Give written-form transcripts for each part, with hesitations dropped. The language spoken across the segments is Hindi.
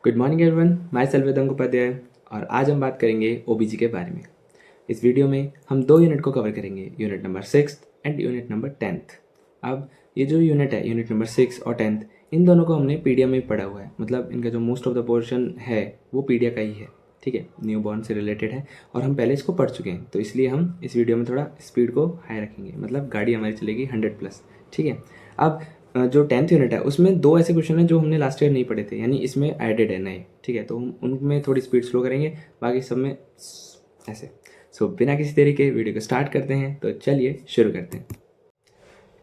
गुड मॉर्निंग एवरीवन, मैं सेल्फ वेदांग उपाध्याय और आज हम बात करेंगे ओबीजी के बारे में। इस वीडियो में हम दो यूनिट को कवर करेंगे, unit number 6 and unit number 10। अब ये जो यूनिट है, यूनिट नंबर 6 और 10, इन दोनों को हमने पीडिया में पढ़ा हुआ है। मतलब इनका जो मोस्ट ऑफ द पोर्शन है वो पीडिया का ही है, ठीक है, न्यू बॉर्न से रिलेटेड है और हम पहले इसको पढ़ चुके हैं। तो इसलिए हम इस वीडियो में थोड़ा स्पीड को हाई रखेंगे, मतलब गाड़ी हमारी चलेगी 100+, ठीक है। अब जो 10th यूनिट है उसमें दो ऐसे क्वेश्चन हैं जो हमने लास्ट ईयर नहीं पढ़े थे, यानी इसमें एडेड है नए, ठीक है। तो हम उनमें थोड़ी स्पीड स्लो करेंगे, बाकी सब में ऐसे। सो बिना किसी देरी के वीडियो को स्टार्ट करते हैं। तो चलिए शुरू करते हैं।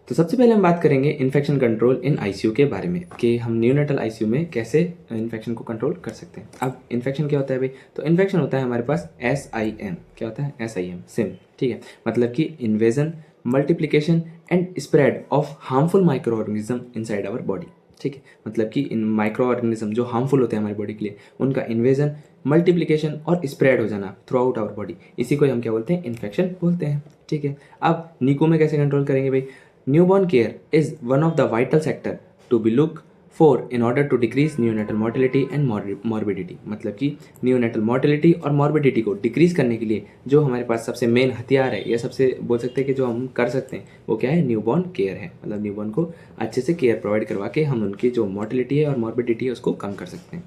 तो सबसे पहले हम बात करेंगे इन्फेक्शन कंट्रोल इन आईसीयू के बारे में कि हम न्यूनेटल आईसीयू में कैसे इन्फेक्शन को कंट्रोल कर सकते हैं। अब इन्फेक्शन क्या होता है भाई? तो इन्फेक्शन होता है हमारे पास SIM। क्या होता है? SIM, ठीक है। मतलब कि invasion, multiplication and spread of harmful micro organism inside our body, ठीक है। मतलब कि इन माइक्रो ऑर्गेनिज्म जो हार्मफुल होते हैं हमारी बॉडी के लिए, उनका इन्वेजन, मल्टीप्लिकेशन और स्प्रेड हो जाना थ्रू आउट आवर बॉडी, इसी को हम क्या बोलते हैं? इन्फेक्शन बोलते हैं, ठीक है। अब निको में कैसे कंट्रोल करेंगे भाई? Newborn care is one of the vital sector to be look for in order to decrease neonatal mortality and morbidity. मतलब कि न्यूनेटल मोर्टिलिटी और मॉर्बिडिटी को डिक्रीज करने के लिए जो हमारे पास सबसे मेन हथियार है, या सबसे बोल सकते हैं कि जो हम कर सकते हैं, वो क्या है? न्यूबॉर्न केयर है। मतलब न्यूबॉर्न को अच्छे से केयर प्रोवाइड करवा के हम उनकी जो मोर्टिलिटी है और मॉर्बिडिटी है उसको कम कर सकते हैं।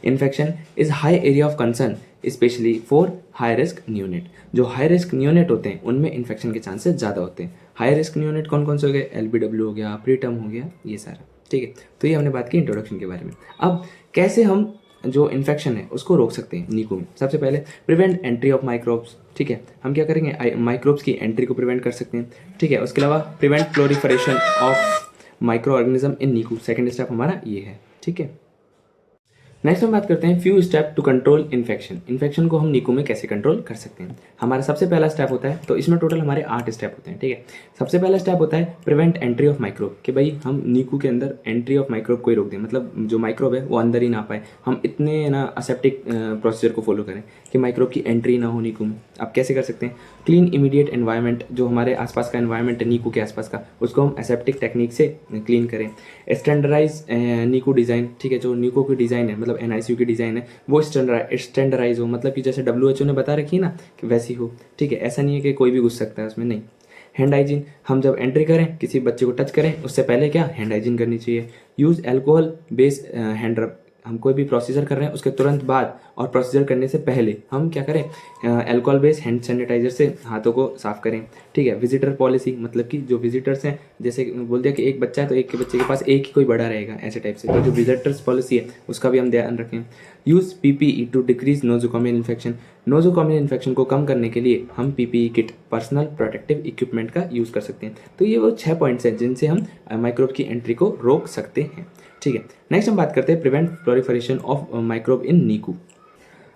Infection is high area of concern specially for high risk neonate. जो हाई रिस्क न्यूनेट होते हैं उनमें इन्फेक्शन के चांसेस ज़्यादा होते हैं। हाई रिस्क न्यूनेट कौन कौन से हो गए? LBW हो गया, प्रीटर्म हो गया, ये सारा, ठीक है। तो ये हमने बात की इंट्रोडक्शन के बारे में। अब कैसे हम जो इन्फेक्शन है उसको रोक सकते हैं निको में? सबसे पहले प्रिवेंट एंट्री ऑफ माइक्रोब्स, ठीक है। हम क्या करेंगे? माइक्रोब्स की एंट्री को प्रिवेंट कर सकते हैं, ठीक है। उसके अलावा prevent proliferation of micro organism in निको, सेकेंड स्टेप हमारा ये है, ठीक है। नेक्स्ट हम बात करते हैं few step to control infection. Infection को हम निको में कैसे कंट्रोल कर सकते हैं? हमारा सबसे पहला स्टेप होता है, तो इसमें टोटल हमारे 8 स्टेप होते हैं, ठीक है। सबसे पहला स्टेप होता है प्रिवेंट एंट्री ऑफ माइक्रोब, कि भाई हम निको के अंदर एंट्री ऑफ माइक्रोब को ही रोक दें। मतलब जो माइक्रोब है वो अंदर ही ना पाए, हम इतने ना असेप्टिक प्रोसीजर को फॉलो करें कि माइक्रोब की एंट्री ना हो निको में। अब कैसे कर सकते हैं? क्लीन इमीडिएट एनवायरनमेंट, जो हमारे आसपास का एनवायरनमेंट है निको के आसपास का, उसको हम एसेप्टिक टेक्निक से क्लीन करें। स्टैंडर्डाइज निको डिज़ाइन, ठीक है। जो निको की डिज़ाइन है, मतलब NICU की डिज़ाइन है, वो स्टैंडर्डाइज हो। मतलब कि जैसे WHO ने बता रखी है ना कि वैसी हो, ठीक है। ऐसा नहीं है कि कोई भी घुस सकता है उसमें, नहीं। हैंड हाइजीन, हम जब एंट्री करें, किसी बच्चे को टच करें, उससे पहले क्या हैंड हाइजीन करनी चाहिए। यूज़ एल्कोहल बेस्ड हैंड रब, हम कोई भी प्रोसीजर कर रहे हैं उसके तुरंत बाद और प्रोसीजर करने से पहले हम क्या करें? एल्कोहल बेस्ड हैंड सैनिटाइजर से हाथों को साफ करें, ठीक है। विजिटर पॉलिसी, मतलब कि जो विजिटर्स हैं, जैसे बोल दिया कि एक बच्चा है तो एक के बच्चे के पास एक ही कोई बड़ा रहेगा, ऐसे टाइप से। तो जो विजिटर्स पॉलिसी है उसका भी हम ध्यान रखें। Use PPE to decrease nosocomial infection. Nosocomial infection को कम करने के लिए हम PPE kit, personal protective equipment का यूज़ कर सकते हैं। तो ये वो 6 पॉइंट्स हैं जिनसे हम माइक्रोब की एंट्री को रोक सकते हैं, ठीक है। नेक्स्ट हम बात करते हैं प्रिवेंट प्लोरिफरेशन ऑफ माइक्रोब इन निको।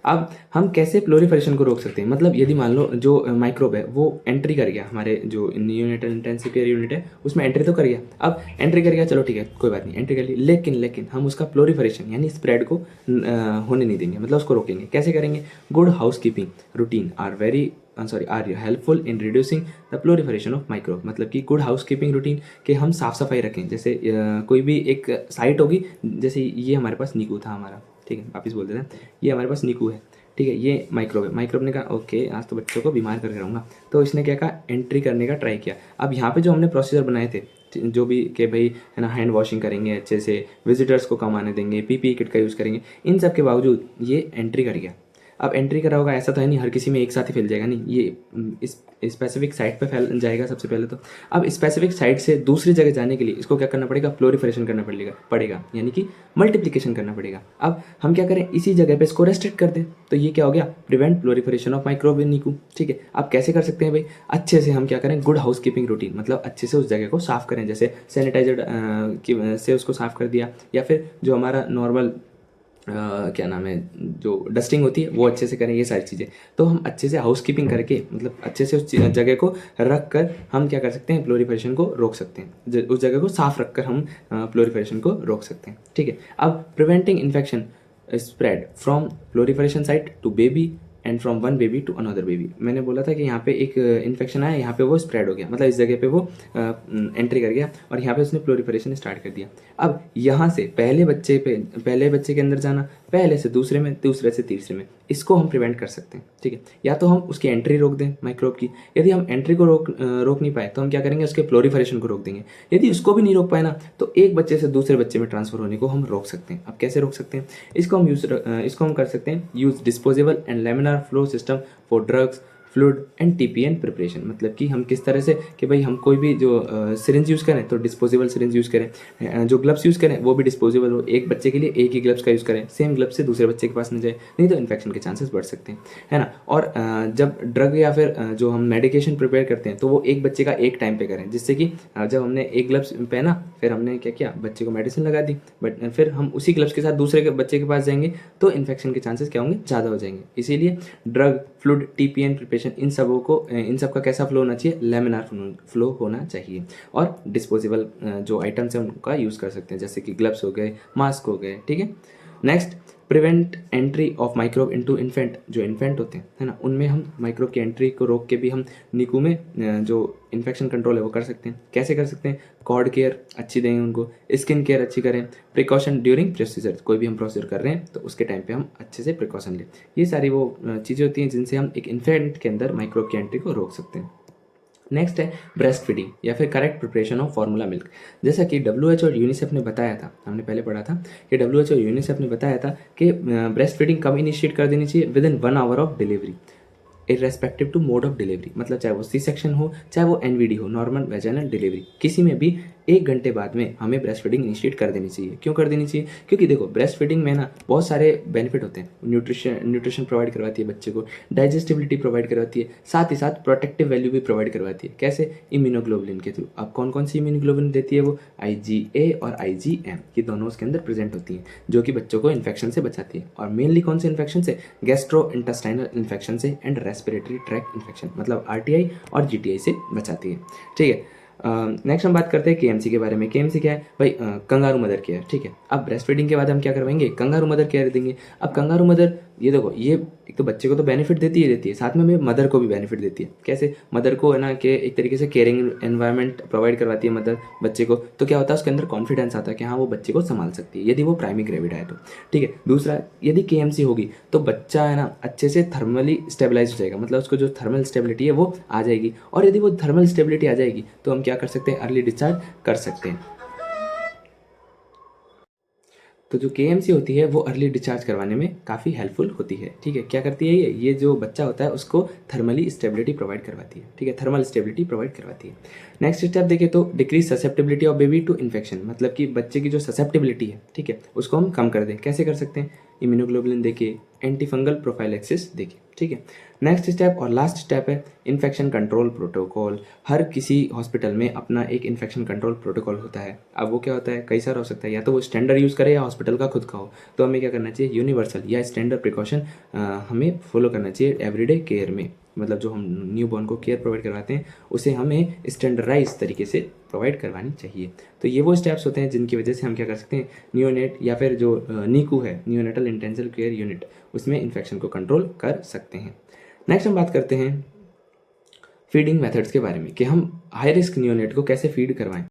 अब हम कैसे प्लोरिफरेशन को रोक सकते हैं? मतलब यदि मान लो जो माइक्रोब है वो एंट्री कर गया, हमारे जो न्यूनेटल इंटेंसिव केयर यूनिट है उसमें एंट्री तो कर गया। अब एंट्री कर गया, चलो ठीक है, कोई बात नहीं, एंट्री कर ली, लेकिन हम उसका प्लोरिफरेशन यानी स्प्रेड को होने नहीं देंगे, मतलब उसको रोकेंगे। कैसे करेंगे? Good house keeping routine are helpful in reducing the proliferation of microbe. मतलब कि गुड हाउस कीपिंग रूटीन के हम साफ सफाई रखें। जैसे कोई भी एक साइट होगी, जैसे ये हमारे पास निको था हमारा, ठीक है, वापिस बोल देते हैं, ये हमारे पास निको है, ठीक है। ये माइक्रोब है, माइक्रोब ने कहा ओके आज तो बच्चों को बीमार करके रहूँगा, तो इसने क्या कहा? एंट्री करने का ट्राई किया। अब यहाँ पे जो हमने प्रोसीजर बनाए थे, जो भी कि भाई है ना, हैंड वॉशिंग करेंगे अच्छे से, विजिटर्स को कम आने देंगे, PPE किट का यूज़ करेंगे, इन सब के बावजूद ये एंट्री कर गया। अब एंट्री करा होगा, ऐसा तो है नहीं हर किसी में एक साथ ही फैल जाएगा, नहीं, ये इस स्पेसिफिक साइट पे फैल जाएगा सबसे पहले। तो अब स्पेसिफिक साइट से दूसरी जगह जाने के लिए इसको क्या करना पड़ेगा? प्लोरिफरेशन करना पड़ेगा, यानी कि मल्टीप्लिकेशन करना पड़ेगा। अब हम क्या करें? इसी जगह पे इसको रेस्ट्रिक्ट कर दें, तो ये क्या हो गया? प्रिवेंट प्लोरिफरेशन ऑफ माइक्रोब इन निको, ठीक है। अब कैसे कर सकते हैं भाई? अच्छे से हम क्या करें? गुड हाउस कीपिंग रूटीन, मतलब अच्छे से उस जगह को साफ करें, जैसे सैनिटाइजर से उसको साफ कर दिया, या फिर जो हमारा नॉर्मल क्या नाम है, जो डस्टिंग होती है वो अच्छे से करें, ये सारी चीज़ें। तो हम अच्छे से हाउस कीपिंग करके, मतलब अच्छे से उस जगह को रख कर हम क्या कर सकते हैं? प्लोरिफरेशन को रोक सकते हैं। उस जगह को साफ रख कर हम प्लोरिफरेशन को रोक सकते हैं, ठीक है। अब preventing infection spread from proliferation site to baby and from one baby to another baby. मैंने बोला था कि यहाँ पे एक इन्फेक्शन आया, यहाँ पे वो स्प्रेड हो गया, मतलब इस जगह पे वो एंट्री कर गया और यहाँ पे उसने प्लोरीफरेशन स्टार्ट कर दिया। अब यहाँ से पहले बच्चे के अंदर जाना, पहले से दूसरे में, दूसरे से तीसरे में, इसको हम प्रिवेंट कर सकते हैं। ठीक है, या तो हम उसकी एंट्री रोक दें माइक्रोब की। यदि हम एंट्री को रोक नहीं पाए तो हम क्या करेंगे, उसके प्लोरीफरेशन को रोक देंगे। यदि उसको भी नहीं रोक पाए ना, तो एक बच्चे से दूसरे बच्चे में ट्रांसफर होने को हम रोक सकते हैं। अब कैसे रोक सकते हैं, इसको हम कर सकते हैं use disposable and laminar flow system for drugs, fluid and TPN preparation. मतलब कि हम किस तरह से कि भाई हम कोई भी जो सिरिंज यूज़ करें तो डिस्पोजेबल सिरिंज यूज़ करें, जो ग्लव्स यूज़ करें वो भी डिस्पोजेबल हो, एक बच्चे के लिए एक ही ग्लव्स का यूज़ करें, सेम ग्लव्स से दूसरे बच्चे के पास न जाए, नहीं तो इन्फेक्शन के चांसेस बढ़ सकते हैं, है ना। और जब ड्रग या फिर जो हम मेडिकेशन प्रिपेयर करते हैं तो वो एक बच्चे का एक टाइम पे करें, जिससे कि जब हमने एक ग्लव्स पहना फिर हमने क्या किया, बच्चे को मेडिसिन लगा दी, बट फिर हम उसी ग्लव्स के साथ दूसरे के बच्चे के पास जाएंगे तो इन्फेक्शन के चांसेस क्या होंगे, ज़्यादा हो जाएंगे। इसीलिए ड्रग, फ्लूइड, टीपीएन प्रिपरेशन, इन सब का कैसा फ्लो होना चाहिए, लेमिनार फ्लो होना चाहिए। और डिस्पोजेबल जो आइटम्स हैं उनका यूज़ कर सकते हैं, जैसे कि ग्लव्स हो गए, मास्क हो गए। ठीक है, next, prevent entry of microbe into infant. जो इन्फेंट होते हैं, है ना, उनमें हम माइक्रोब की एंट्री को रोक के भी हम निकू में जो इन्फेक्शन कंट्रोल है वो कर सकते हैं। कैसे कर सकते हैं, कॉर्ड केयर अच्छी दें उनको, स्किन केयर अच्छी करें, प्रिकॉशन ड्यूरिंग प्रोसीजर, कोई भी हम प्रोसीजर कर रहे हैं तो उसके टाइम पे हम अच्छे से प्रिकॉशन लें। ये सारी वो चीज़ें होती हैं जिनसे हम एक इन्फेंट के अंदर माइक्रोब की एंट्री को रोक सकते हैं। नेक्स्ट है ब्रेस्ट फीडिंग या फिर correct preparation of formula milk. जैसा कि WHO और यूनिसेफ ने बताया था, हमने पहले पढ़ा था कि WHO और यूनिसेफ ने बताया था कि ब्रेस्ट फीडिंग कब इनिशिएट कर देनी चाहिए, within 1 hour of delivery, irrespective to mode of delivery. मतलब चाहे वो सी सेक्शन हो, चाहे वो NVD हो, नॉर्मल वेजाइनल डिलीवरी, किसी में भी 1 घंटे बाद में हमें ब्रेस्ट फीडिंग इनिशिएट कर देनी चाहिए। क्यों कर देनी चाहिए, क्योंकि देखो ब्रेस्ट फीडिंग में ना बहुत सारे बेनिफिट होते हैं। न्यूट्रिशन प्रोवाइड करवाती है बच्चे को, डाइजेस्टिबिलिटी प्रोवाइड करवाती है, साथ ही साथ प्रोटेक्टिव वैल्यू भी प्रोवाइड करवाती है। कैसे, इम्यूनोग्लोबुलिन के थ्रू। अब कौन कौन सी इम्यूनोग्लोबुलिन देती है वो, IgA और IgM, ये दोनों उसके अंदर प्रेजेंट होती हैं, जो कि बच्चों को इन्फेक्शन से बचाती है। और मेनली कौन से इन्फेक्शन से, गैस्ट्रो इंटेस्टाइनल इन्फेक्शन से एंड रेस्पिरेटरी ट्रैक इन्फेक्शन, मतलब RTI और GTI से बचाती है। ठीक है, नेक्स्ट हम बात करते हैं KMC के बारे में। KMC क्या है भाई, कंगारू मदर केयर। ठीक है, अब ब्रेस्ट फीडिंग के बाद हम क्या करवाएंगे, कंगारू मदर केयर देंगे। अब कंगारू मदर, ये देखो, ये एक तो बच्चे को तो बेनिफिट देती है, साथ में मदर को भी बेनिफिट देती है। कैसे, मदर को है ना कि एक तरीके से केयरिंग एनवायरनमेंट प्रोवाइड करवाती है मदर बच्चे को, तो क्या होता है उसके अंदर कॉन्फिडेंस आता है कि हाँ वो बच्चे को संभाल सकती है, यदि वो प्राइमरी ग्रेविड है तो। ठीक है, दूसरा, यदि KMC होगी तो बच्चा है ना अच्छे से थर्मली स्टेबलाइज हो जाएगा, मतलब उसको जो थर्मल स्टेबिलिटी है वो आ जाएगी। और यदि वो थर्मल स्टेबिलिटी आ जाएगी तो हम क्या कर सकते हैं, अर्ली डिस्चार्ज कर सकते हैं। तो जो KMC होती है वो अर्ली डिस्चार्ज करवाने में काफ़ी हेल्पफुल होती है। ठीक है, क्या करती है ये जो बच्चा होता है उसको थर्मली स्टेबिलिटी प्रोवाइड करवाती है। ठीक है, थर्मल स्टेबिलिटी प्रोवाइड करवाती है। नेक्स्ट स्टेप देखें तो decrease susceptibility of baby to infection, मतलब कि बच्चे की जो ससेप्टेबिलिटी है, ठीक है, उसको हम कम कर दें। कैसे कर सकते हैं, इम्यूनोग्लोबुलिन देके, एंटीफंगल प्रोफाइलैक्सिस देके। ठीक है, नेक्स्ट स्टेप और लास्ट स्टेप है इन्फेक्शन कंट्रोल प्रोटोकॉल। हर किसी हॉस्पिटल में अपना एक इन्फेक्शन कंट्रोल प्रोटोकॉल होता है। अब वो क्या होता है, कई सारा हो सकता है, या तो वो स्टैंडर्ड यूज़ करे या हॉस्पिटल का खुद का हो। तो हमें क्या करना चाहिए, यूनिवर्सल या स्टैंडर्ड प्रिकॉशन हमें फॉलो करना चाहिए एवरीडे केयर में। मतलब जो हम न्यू बॉर्न को केयर प्रोवाइड करवाते हैं उसे हमें स्टैंडर्डाइज तरीके से प्रोवाइड करवानी चाहिए। तो ये वो स्टेप्स होते हैं जिनकी वजह से हम क्या कर सकते हैं, नियोनेट या फिर जो NICU है, नियोनेटल इंटेंसिव केयर यूनिट, उसमें इन्फेक्शन को कंट्रोल कर सकते हैं। नेक्स्ट हम बात करते हैं फीडिंग मेथड्स के बारे में कि हम हाई रिस्क नियोनेट को कैसे फीड करवाएं।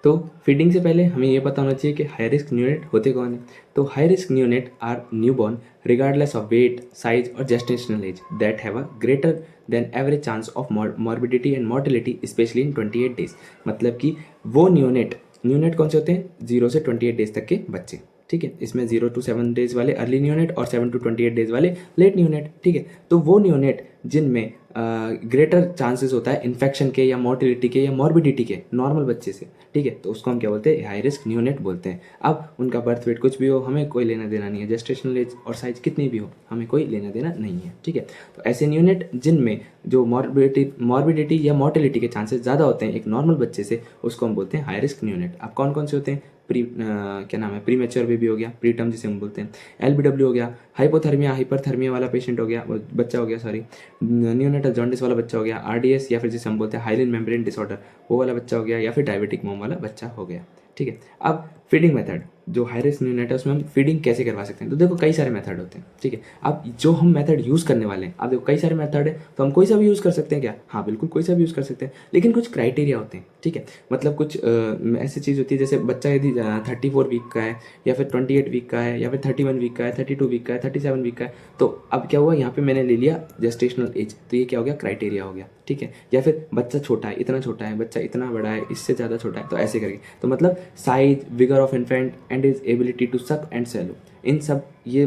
तो फीडिंग से पहले हमें ये पता होना चाहिए कि हाई रिस्क नियोनेट होते कौन है। तो high risk neonate are newborn regardless of weight, size और gestational age that have a greater than average chance of morbidity and mortality especially in 28 days. मतलब कि वो न्यूनेट कौन से होते हैं, 0 से 28 डेज तक के बच्चे। ठीक है, इसमें 0 to 7 डेज वाले अर्ली न्यूनेट और 7 to 28 डेज वाले लेट न्यूनेट। ठीक है, तो वो न्यूनेट जिनमें ग्रेटर चांसेस होता है इन्फेक्शन के या मोर्टिलिटी के या मॉर्बिडिटी के नॉर्मल बच्चे से। ठीक है, तो उसको हम क्या बोलते हैं, हाई रिस्क न्यूनेट बोलते हैं। अब उनका बर्थ वेट कुछ भी हो हमें कोई लेना देना नहीं है, जेस्टेशनल एज और साइज कितनी भी हो हमें कोई लेना देना नहीं है। ठीक है, तो ऐसे न्यूनेट जिनमें जो मॉर्बिडिटी या मोर्टिलिटी के चांसेस ज़्यादा होते हैं एक नॉर्मल बच्चे से, उसको हम बोलते हैं हाई रिस्क न्यूनेट। अब कौन कौन से होते हैं, क्या नाम है, प्री मैच्योर बेबी हो गया, प्री टर्म जिसे हम बोलते हैं, LBW हो गया, हाइपोथर्मिया हाइपरथर्मिया वाला पेशेंट हो गया, बच्चा हो गया, सॉरी, न्यूनेटल जॉन्डिस वाला बच्चा हो गया, RDS या फिर जिसे हम बोलते हैं हाइलिन मेम्ब्रेन डिसऑर्डर, वो वाला बच्चा हो गया, या फिर डायबिटिक मोम वाला बच्चा हो गया। ठीक है, अब फीडिंग मेथड, जो हाई रिस्क यूनिट है उसमें हम फीडिंग कैसे करवा सकते हैं। तो देखो कई सारे मेथड होते हैं, ठीक है। अब जो हम मेथड यूज़ करने वाले हैं, आप देखो कई सारे मेथड है, तो हम कोई सा भी यूज़ कर सकते हैं क्या? हाँ बिल्कुल कोई सा भी यूज़ कर सकते हैं, लेकिन कुछ क्राइटेरिया होते हैं, ठीक है। मतलब कुछ ऐसी चीज़ होती है, जैसे बच्चा यदि 34 वीक का है, या फिर 28 वीक का है, या फिर 31 वीक का है, 32 वीक का है, 37 वीक का है, तो अब क्या हुआ यहाँ पे मैंने ले लिया जेस्टेशनल एज, तो ये क्या हो गया? क्राइटेरिया हो गया, ठीक है। या फिर बच्चा छोटा है, इतना छोटा है, बच्चा इतना बड़ा है, इससे ज़्यादा छोटा है, तो ऐसे करके, तो मतलब size, vigour of infant and is ability to suck and swallow, इन सब ये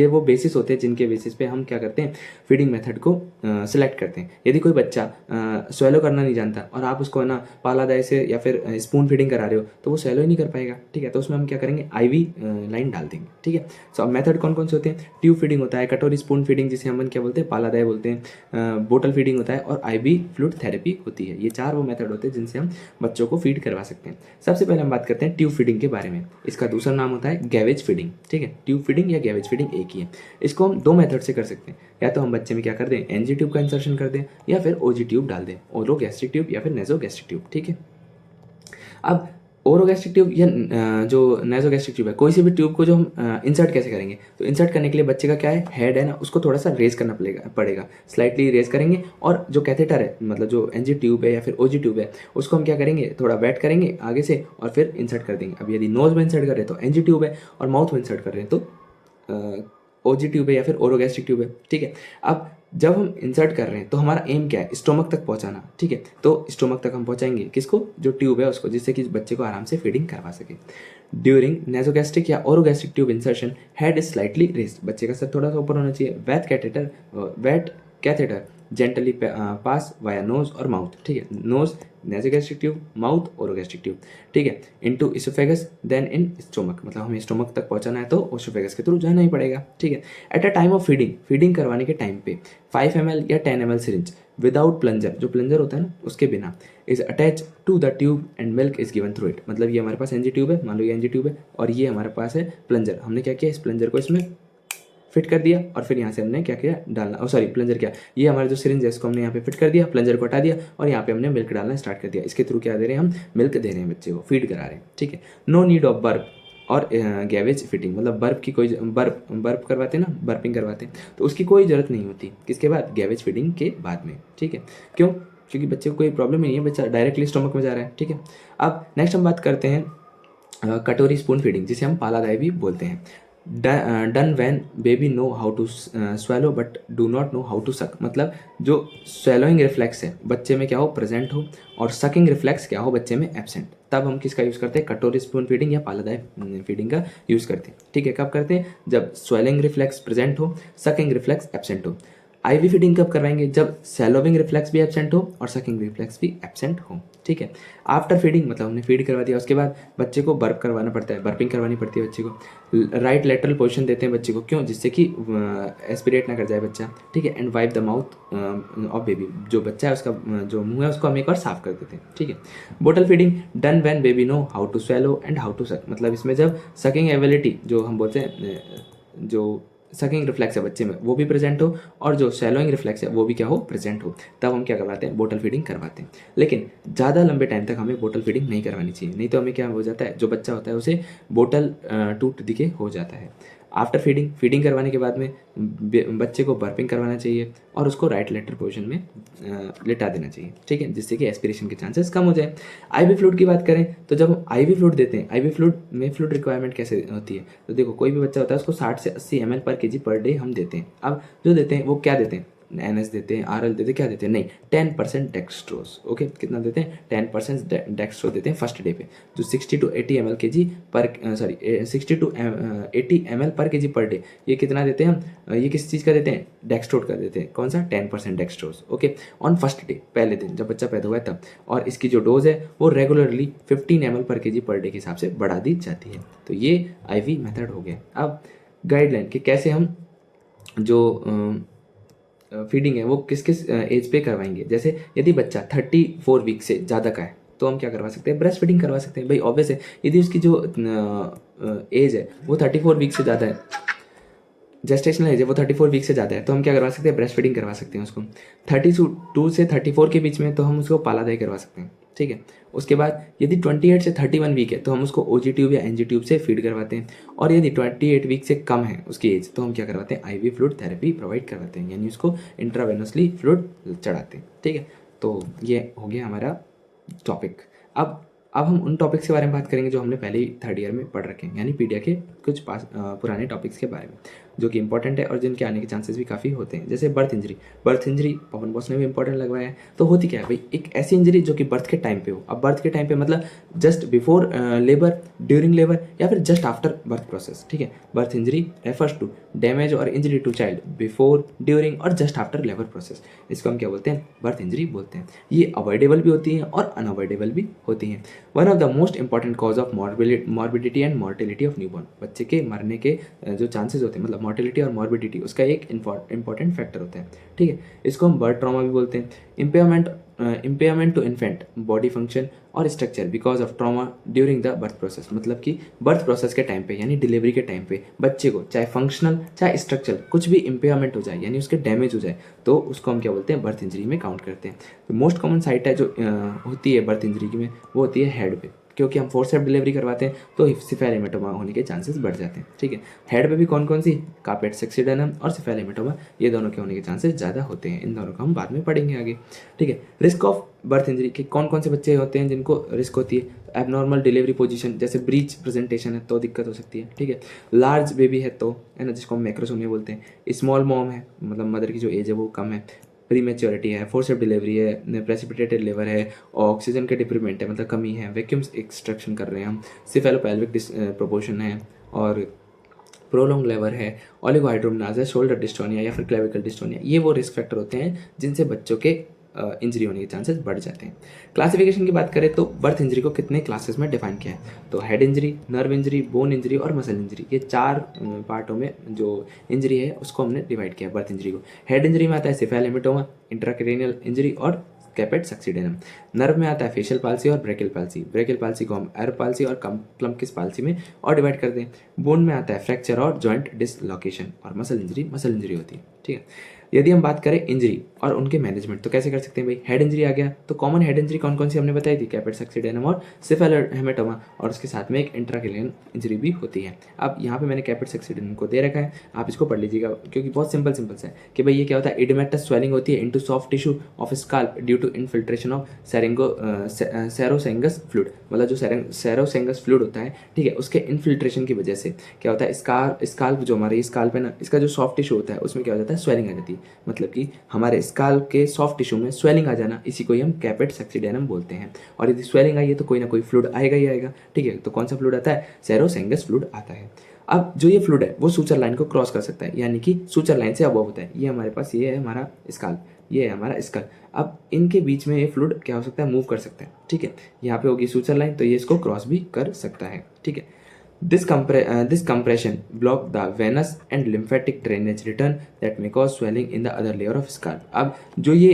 वो बेसिस होते हैं जिनके बेसिस पे हम क्या करते हैं, फीडिंग मेथड को सिलेक्ट करते हैं। यदि कोई बच्चा स्वेलो करना नहीं जानता और आप उसको ना पालादाय से या फिर स्पून फीडिंग करा रहे हो, तो वो स्वेलो ही नहीं कर पाएगा, ठीक है। तो उसमें हम क्या करेंगे, आईवी लाइन डाल देंगे, ठीक है। सो अब मेथड कौन कौन से होते हैं? ट्यूब फीडिंग होता है, कटोरी स्पून फीडिंग जिसे हम क्या बोलते हैं, पालादाय बोलते हैं, बोतल फीडिंग होता है, और आईवी फ्लूइड थेरेपी होती है। ये 4 वो मेथड होते हैं जिनसे हम बच्चों को फीड करवा सकते हैं। सबसे पहले हम बात करते हैं ट्यूब फीडिंग के बारे में। इसका दूसरा नाम होता है गैवेज फीडिंग, ठीक है। ट्यूब फीडिंग या गैवेज फीडिंग एक ही है। इसको हम 2 मेथड से कर सकते हैं, या तो हम बच्चे में क्या कर दें, एनजी ट्यूब का इंसर्शन कर दें, या फिर ओजी ट्यूब डाल दें, ओरो गैस्ट्रिक ट्यूब या फिर नेजो गैस्ट्रिक ट्यूब, ठीक है। अब ओरोगैस्ट्रिक ट्यूब या जो नेजोगैस्ट्रिक ट्यूब है, कोई सी भी ट्यूब को जो हम इंसर्ट कैसे करेंगे, तो इंसर्ट करने के लिए बच्चे का क्या है, हेड है ना, उसको थोड़ा सा रेज करना पड़ेगा, स्लाइटली रेज करेंगे, और जो कैथेटर है, मतलब जो एनजी ट्यूब है या फिर ओजी ट्यूब है, उसको हम क्या करेंगे, थोड़ा वेट करेंगे आगे से और फिर इंसर्ट कर देंगे। अब यदि नोज में इंसर्ट कर रहे हैं तो एनजी ट्यूब है, और माउथ में इंसर्ट कर रहे हैं तो ओजी ट्यूब है या फिर ओरोगैस्ट्रिक ट्यूब है, ठीक है। अब जब हम इंसर्ट कर रहे हैं तो हमारा एम क्या है, स्टोमक तक पहुंचाना, ठीक है। तो स्टोमक तक हम पहुंचाएंगे किसको, जो ट्यूब है उसको, जिससे कि बच्चे को आराम से फीडिंग करवा सके। ड्यूरिंग नेजोगैस्ट्रिक या orogastric tube insertion, head is slightly raised, बच्चे का सर थोड़ा सा ऊपर होना चाहिए। Wet catheter gently pass via nose और माउथ, ठीक है। Nose nasogastric tube, mouth orogastric tube, ठीक है, into oesophagus then in stomach, मतलब हमें स्टोमक तक पहुंचाना है तो इसोफेगस के थ्रू जाना ही पड़ेगा, ठीक है। At a time of feeding करवाने के टाइम पे 5 ml या 10 ml सिरिंज विदाउट प्लंजर, जो प्लंजर होता है ना उसके बिना, is attach to the tube and milk is given through it. मतलब ये हमारे पास एनजी ट्यूब है, मान लो ये एनजी ट्यूब है, और ये हमारे पास है प्लंजर। हमने क्या किया, इस प्लंजर को इसमें फिट कर दिया, और फिर यहाँ से हमने क्या किया, डालना, सॉरी प्लंजर क्या, ये हमारा जो सिरिंज है इसको हमने यहाँ पे फिट कर दिया, प्लंजर को हटा दिया, और यहाँ पे हमने मिल्क डालना स्टार्ट कर दिया। इसके थ्रू क्या दे रहे हैं, हम मिल्क दे रहे हैं, बच्चे को फीड करा रहे हैं, ठीक है। नो नीड ऑफ बर्प और गैवेज फिटिंग, मतलब बर्प की कोई बर्प करवाते हैं ना, बर्पिंग करवाते हैं, तो उसकी कोई ज़रूरत नहीं होती, किसके बाद, गैवेज फीडिंग के बाद में, ठीक है। क्यों? क्योंकि बच्चे को कोई प्रॉब्लम नहीं है, बच्चा डायरेक्टली स्टोमक में जा रहा है, ठीक है। अब नेक्स्ट हम बात करते हैं कटोरी स्पून फीडिंग, जिसे हम पालादाई भी बोलते हैं। Done when baby know how to swallow but do not know how to suck, मतलब जो स्वेलोइंग रिफ्लेक्स है बच्चे में क्या हो, प्रेजेंट हो, और सकिंग रिफ्लेक्स क्या हो, बच्चे में एब्सेंट, तब हम किसका यूज़ करते हैं, कटोरी स्पून फीडिंग या पालादाई फीडिंग का यूज़ करते हैं, ठीक है। कब करते हैं, जब स्वेलिंग रिफ्लेक्स प्रेजेंट हो, सकिंग रिफ्लेक्स एब्सेंट हो। आईवी फीडिंग कब करवाएंगे, जब सैलोविंग रिफ्लेक्स भी एब्सेंट हो और सकिंग रिफ्लेक्स भी एब्सेंट हो, ठीक है। आफ्टर फीडिंग, मतलब हमने फीड करवा दिया, उसके बाद बच्चे को बर्प करवाना पड़ता है, बर्पिंग करवानी पड़ती है बच्चे को। राइट लेटरल पोजीशन देते हैं बच्चे को, क्यों, जिससे कि एस्पिरेट ना कर जाए बच्चा, ठीक है। And wipe the mouth of baby, जो बच्चा है उसका जो मुंह है उसको हम एक बार साफ कर देते हैं, ठीक है। Bottle feeding done when baby know how to swallow and how to suck, मतलब इसमें जब सकिंग एबिलिटी जो हम बोलते हैं, जो सकिंग रिफ्लेक्स है बच्चे में वो भी प्रेजेंट हो, और जो सैलोइंग रिफ्लेक्स है वो भी क्या हो, प्रेजेंट हो, तब हम क्या करवाते हैं, बोटल फीडिंग करवाते हैं। लेकिन ज़्यादा लंबे टाइम तक हमें बोटल फीडिंग नहीं करवानी चाहिए, नहीं तो हमें क्या हो जाता है, जो बच्चा होता है उसे बोटल टूथ दिखे हो जाता है। आफ्टर फीडिंग करवाने के बाद में बच्चे को बर्पिंग करवाना चाहिए, और उसको राइट लेटर पोजीशन में लेटा देना चाहिए, ठीक है, जिससे कि एस्पिरेशन के चांसेस कम हो जाए। आईवी फ्लूइड की बात करें तो जब हम आईवी फ्लूइड देते हैं, आईवी फ्लूइड में फ्लूइड रिक्वायरमेंट कैसे होती है, तो देखो कोई भी बच्चा होता है उसको 60 से 80 ml पर kg पर डे हम देते हैं। अब जो देते हैं वो क्या देते हैं, एनएस देते हैं, आरएल देते हैं, क्या देते हैं, नहीं 10% डेक्सट्रोज, ओके, कितना देते हैं, 10% डेक्सट्रोज देते हैं फर्स्ट डे पे, जो 60 to 80 ml kg पर 60 to 80 ml पर kg पर डे, ये कितना देते हैं हम, ये किस चीज़ का देते हैं, डेक्सट्रोज का देते हैं, कौन सा, 10% dextrose, okay, on first day, पहले दिन जब बच्चा पैदा हुआ है तब। और इसकी जो डोज है वो रेगुलरली 15 ml पर kg पर डे के हिसाब से बढ़ा दी जाती है। तो ये आईवी मेथड हो गया। अब गाइडलाइन कि कैसे हम जो फीडिंग है वो किस किस एज पे करवाएंगे। जैसे यदि बच्चा 34 वीक से ज़्यादा का है तो हम क्या करवा सकते हैं, ब्रेस्ट फीडिंग करवा सकते हैं, भाई ऑब्वियस है। यदि उसकी जो एज है वो 34 वीक से ज़्यादा है, जेस्टेशनल एज है वो 34 वीक से ज़्यादा है, तो हम क्या करवा सकते हैं, ब्रेस्ट फीडिंग करवा सकते हैं उसको। 32 से 34 के बीच में तो हम उसको पालादाई करवा सकते हैं, ठीक है। उसके बाद यदि 28 से 31 वीक है तो हम उसको ओजी ट्यूब या एनजी ट्यूब से फीड करवाते हैं, और यदि 28 वीक से कम है उसकी एज तो हम क्या करवाते हैं, आईवी फ्लूइड थेरेपी प्रोवाइड करवाते हैं, यानी उसको इंट्रावेनसली फ्लूइड चढ़ाते हैं। ठीक है, तो ये हो गया हमारा टॉपिक। अब हम उन टॉपिक्स के बारे में बात करेंगे जो हमने पहले ही थर्ड ईयर में पढ़ रखे हैं, यानी पीडिया के कुछ पुराने टॉपिक्स के बारे में जो कि इंपॉर्टेंट है और जिनके आने के चांसेस भी काफ़ी होते हैं। जैसे बर्थ इंजरी पवन बॉस ने भी इंपॉर्टेंट लगवाया है। तो होती क्या है भाई, एक ऐसी इंजरी जो कि बर्थ के टाइम पे हो। अब बर्थ के टाइम पे मतलब just before labour, during labour, या फिर जस्ट आफ्टर बर्थ प्रोसेस। ठीक है, birth injury refers to damage और injury to child before, during और जस्ट आफ्टर लेबर प्रोसेस। इसको हम क्या बोलते हैं, बर्थ इंजरी बोलते हैं। ये अवॉइडेबल भी होती हैं और अनअवॉइडेबल भी होती हैं। One of the most important cause of morbidity and mortality of newborn, बच्चे के मरने के जो चांसेस होते हैं, मतलब मॉर्टिलिटी और मॉर्बिडिटी, उसका एक इंपॉर्टेंट फैक्टर होता है। ठीक है, इसको हम बर्थ ट्रॉमा भी बोलते हैं। Impairment to infant body function और structure because of trauma during the birth process, मतलब कि बर्थ प्रोसेस के टाइम पे यानी डिलीवरी के टाइम पे बच्चे को चाहे फंक्शनल चाहे स्ट्रक्चरल कुछ भी इम्पेयरमेंट हो जाए, यानी उसके डैमेज हो जाए, तो उसको हम क्या बोलते हैं, बर्थ इंजरी में काउंट करते हैं। तो मोस्ट कॉमन साइट है जो होती है बर्थ इंजरी की में, वो होती है हेड पे, क्योंकि हम फोर्सेप्स डिलीवरी करवाते हैं तो सिफेलेमेटोमा होने के चांसेस बढ़ जाते हैं। ठीक है, हेड पे भी कौन कौन सी, कार्पेट सेक्सिडेनम और सिफेलेमेटोमा, ये दोनों के होने के चांसेस ज़्यादा होते हैं। इन दोनों को हम बाद में पढ़ेंगे आगे। ठीक है, रिस्क ऑफ बर्थ इंजरी के कौन कौन से बच्चे होते हैं जिनको रिस्क होती है, एबनॉर्मल डिलीवरी पोजीशन, जैसे ब्रीच प्रेजेंटेशन है तो दिक्कत हो सकती है। ठीक है, लार्ज बेबी है तो, है ना, जिसको हम मैक्रोसोमिया बोलते हैं। स्मॉल मॉम है, मतलब मदर की जो एज है वो कम है। प्रीमेच्योरिटी है, फोर्सेप्स डिलीवरी है, प्रेसिपिटेटेड लिवर है, ऑक्सीजन के डिप्रीमेंट है, मतलब कमी है, वैक्यूम एक्सट्रैक्शन कर रहे हैं हम, सिफेलोपेल्विक प्रोपोर्शन है, और प्रोलॉन्ग लेवर है, ओलिगोहाइड्रोमनाज है, शोल्डर डिस्टोनिया या फिर क्लेविकल डिस्टोनिया। ये वो रिस्क फैक्टर होते हैं जिनसे बच्चों के इंजरी होने के चांसेस बढ़ जाते हैं। क्लासिफिकेशन की बात करें तो बर्थ इंजरी को कितने क्लासेस में डिफाइन किया है, तो head injury, nerve injury, bone injury और मसल इंजरी, ये चार पार्टों में जो इंजरी है उसको हमने डिवाइड किया बर्थ इंजरी को। हेड इंजरी में आता है सिफेलेमेटोमा, इंट्राक्रेनियल इंजरी और कैपेट सक्सीडेनम। नर्व में आता है फेशियल पाल्सी और ब्रेकियल पाल्सी। ब्रेकियल पाल्सी को हम एयर पाल्सी और प्लम्किस पाल्सी में और डिवाइड कर दें। बोन में आता है फ्रैक्चर और जॉइंट डिसलोकेशन, और मसल इंजरी होती है। ठीक है, यदि हम बात करें इंजरी और उनके मैनेजमेंट तो कैसे कर सकते हैं भाई, हेड इंजरी आ गया तो कॉमन हेड इंजरी कौन कौन सी हमने बताई थी, कैपेट सक्सीडेनम और सिफेलेमेटोमा, और उसके साथ में एक इंट्राक्रेनियल इंजरी भी होती है। अब यहाँ पे मैंने कैपेट सक्सीडेनम को दे रखा है, आप इसको पढ़ लीजिएगा क्योंकि बहुत सिंपल सा है कि भाई ये क्या होता है, इडमेटस स्वेलिंग होती है into soft tissue of scalp due to infiltration of serosanguineous fluid, मतलब जो सेरोसेंगस फ्लूइड होता है, ठीक है, उसके इनफिल्ट्रेशन की वजह से क्या होता है, स्काल्प जो हमारे स्काल्प है ना, इसका जो सॉफ्ट टिश्यू होता है उसमें क्या हो जाता है, स्वेलिंग आ जाती है, मतलब कि हमारे स्काल्प के सॉफ्ट टिश्यू में स्वेलिंग आ जाना, इसी को ही हम कैपेट सक्सीडेनम बोलते हैं। और यदि स्वेलिंग आई है तो कोई ना कोई फ्लूइड आएगा ही आएगा। ठीक है, तो कौन सा फ्लूइड आता है, सेरोसेंगस फ्लूइड आता है। अब जो ये फ्लूइड है वो सूचर लाइन को क्रॉस कर सकता है, यानी कि सूचर लाइन से अबव होता है। ये हमारे पास, ये है हमारा स्काल्प, ये है हमारा स्कल। अब इनके बीच में ये फ्लूइड क्या हो सकता है, मूव कर सकता है। ठीक है, यहाँ पे होगी सूचर लाइन तो ये इसको क्रॉस भी कर सकता है। ठीक है, this compression block the venous and lymphatic drainage return that may cause swelling in the other layer of scalp। अब जो ये